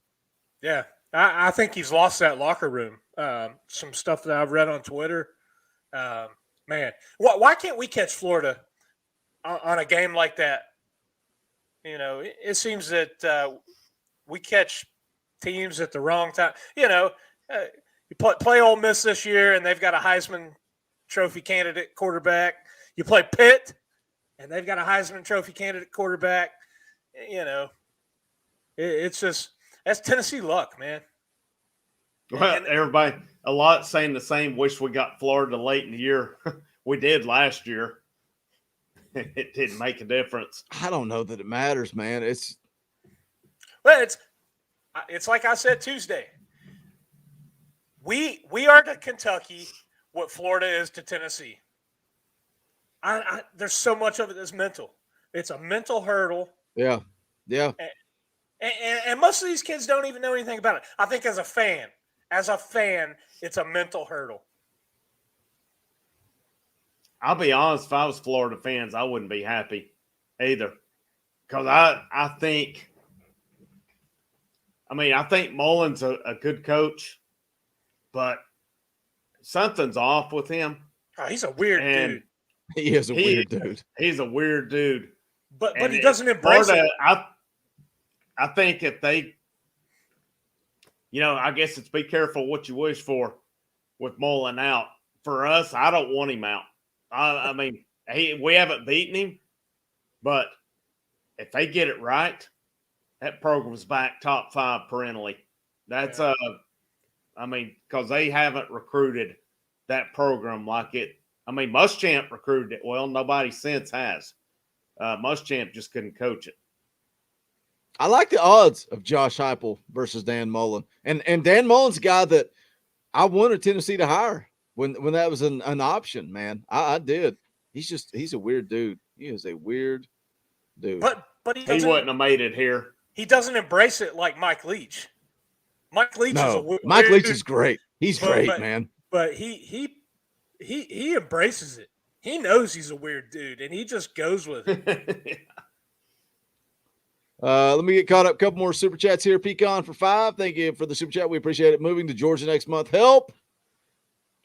Yeah, I think he's lost that locker room. Some stuff that I've read on Twitter. Man, why can't we catch Florida on a game like that? It seems that we catch teams at the wrong time. You play Ole Miss this year, and they've got a Heisman Trophy candidate quarterback. You play Pitt, and they've got a Heisman Trophy candidate quarterback. It's just that's Tennessee luck, man. Well, everybody, a lot saying the same. Wish we got Florida late in the year. We did last year. It didn't make a difference. I don't know that it matters, man. It's like I said Tuesday. We are to Kentucky what Florida is to Tennessee. There's so much of it that's mental. It's a mental hurdle. Yeah. And most of these kids don't even know anything about it. I think as a fan, it's a mental hurdle. I'll be honest, if I was Florida fans, I wouldn't be happy either. Because I think Mullen's a good coach, but something's off with him. Oh, he's a weird dude. He is a weird dude. He's a weird dude. But he doesn't embrace Florida, it. I think if they, I guess it's be careful what you wish for with Mullen out. For us, I don't want him out. We haven't beaten him, but if they get it right, that program's back top 5 perennially. That's because they haven't recruited that program like it. Muschamp recruited it well. Nobody since has. Muschamp just couldn't coach it. I like the odds of Josh Heupel versus Dan Mullen, and Dan Mullen's a guy that I wanted Tennessee to hire when that was an option. Man, I did. He's a weird dude. He is a weird dude. But He wouldn't have made it here. He doesn't embrace it like Mike Leach. Mike Leach is a weird Mike Leach dude, is great. He's great, man. But he embraces it. He knows he's a weird dude, and he just goes with it. Let me get caught up. Couple more super chats here. Pecan for 5. Thank you for the super chat. We appreciate it. Moving to Georgia next month. Help.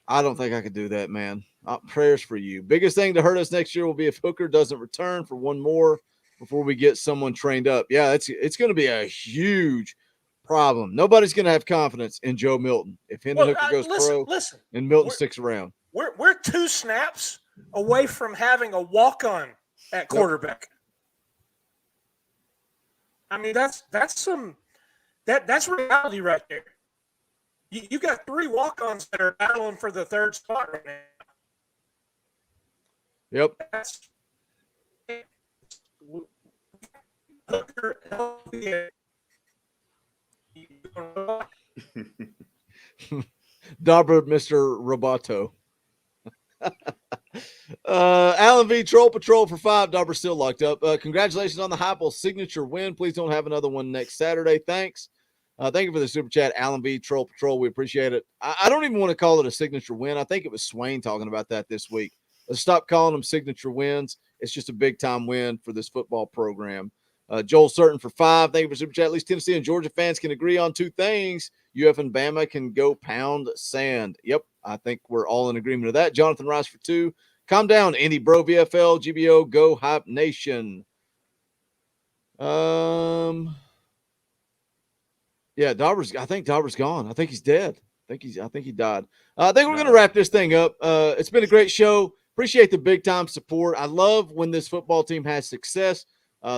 I don't think I could do that, man. Prayers for you. Biggest thing to hurt us next year will be if Hooker doesn't return for one more before we get someone trained up. Yeah, it's going to be a huge problem. Nobody's going to have confidence in Joe Milton if Hendon Hooker goes pro and Milton sticks around. We're 2 snaps away from having a walk-on at quarterback. I mean, that's reality right there. You got 3 walk-ons that are battling for the 3rd spot right now. Yep. Dauber, Mr. Roboto. Alan V. Troll Patrol for 5. Dauber still locked up. Congratulations on the Heupel signature win. Please don't have another one next Saturday. Thanks. Thank you for the super chat, Alan V. Troll Patrol. We appreciate it. I don't even want to call it a signature win. I think it was Swain talking about that this week. Let's stop calling them signature wins. It's just a big-time win for this football program. Joel Certain for 5. Thank you for super chat. At least Tennessee and Georgia fans can agree on 2 things. UF and Bama can go pound sand. Yep, I think we're all in agreement with that. Jonathan Rice for 2. Calm down, Indy Bro, VFL, GBO, Go Hype Nation. Yeah, I think Dauber's gone. I think he's dead. I think he died. I think we're going to wrap this thing up. It's been a great show. Appreciate the big time support. I love when this football team has success.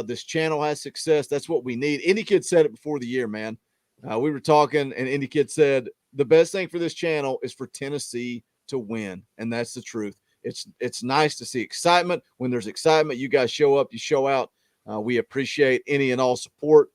This channel has success. That's what we need. Indy Kid said it before the year, man. We were talking, and Indy Kid said the best thing for this channel is for Tennessee to win, and that's the truth. It's nice to see excitement. When there's excitement, you guys show up, you show out. We appreciate any and all support.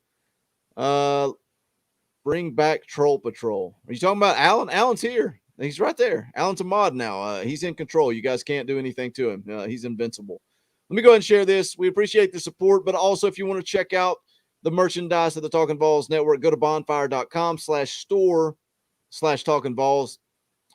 Bring back Troll Patrol. Are you talking about Alan? Alan's here. He's right there. Alan's a mod now. He's in control. You guys can't do anything to him. He's invincible. Let me go ahead and share this. We appreciate the support, but also if you want to check out the merchandise of the Talkin VAWLS Network, go to bonfire.com/store/Talkin VAWLS.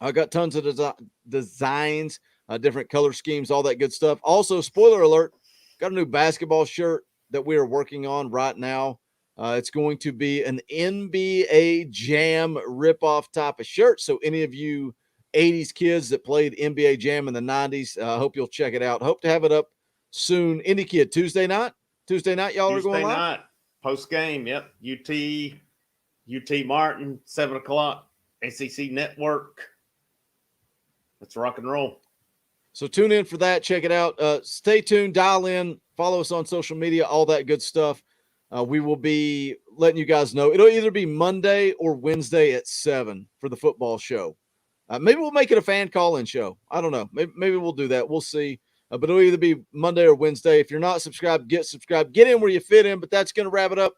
I got tons of designs, different color schemes, all that good stuff. Also, spoiler alert, got a new basketball shirt that we are working on right now. It's going to be an NBA Jam ripoff type of shirt. So any of you 80s kids that played NBA Jam in the 90s, I hope you'll check it out. Hope to have it up soon. Indy Kid, Tuesday night, y'all are going live? Tuesday night, post-game, yep. UT Martin, 7 o'clock, ACC Network. Let's rock and roll. So tune in for that. Check it out. Stay tuned, dial in, follow us on social media, all that good stuff. We will be letting you guys know. It'll either be Monday or Wednesday at 7 for the football show. Maybe we'll make it a fan call-in show. I don't know. Maybe we'll do that. We'll see. But it'll either be Monday or Wednesday. If you're not subscribed, get subscribed. Get in where you fit in. But that's going to wrap it up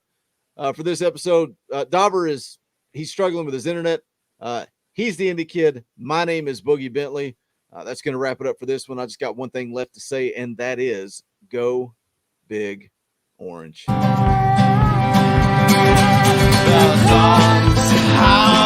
for this episode. Dauber he's struggling with his internet. He's the Indy Kid. My name is Boogie Bentley. That's going to wrap it up for this one. I just got one thing left to say, and that is go Big Orange. The thoughts how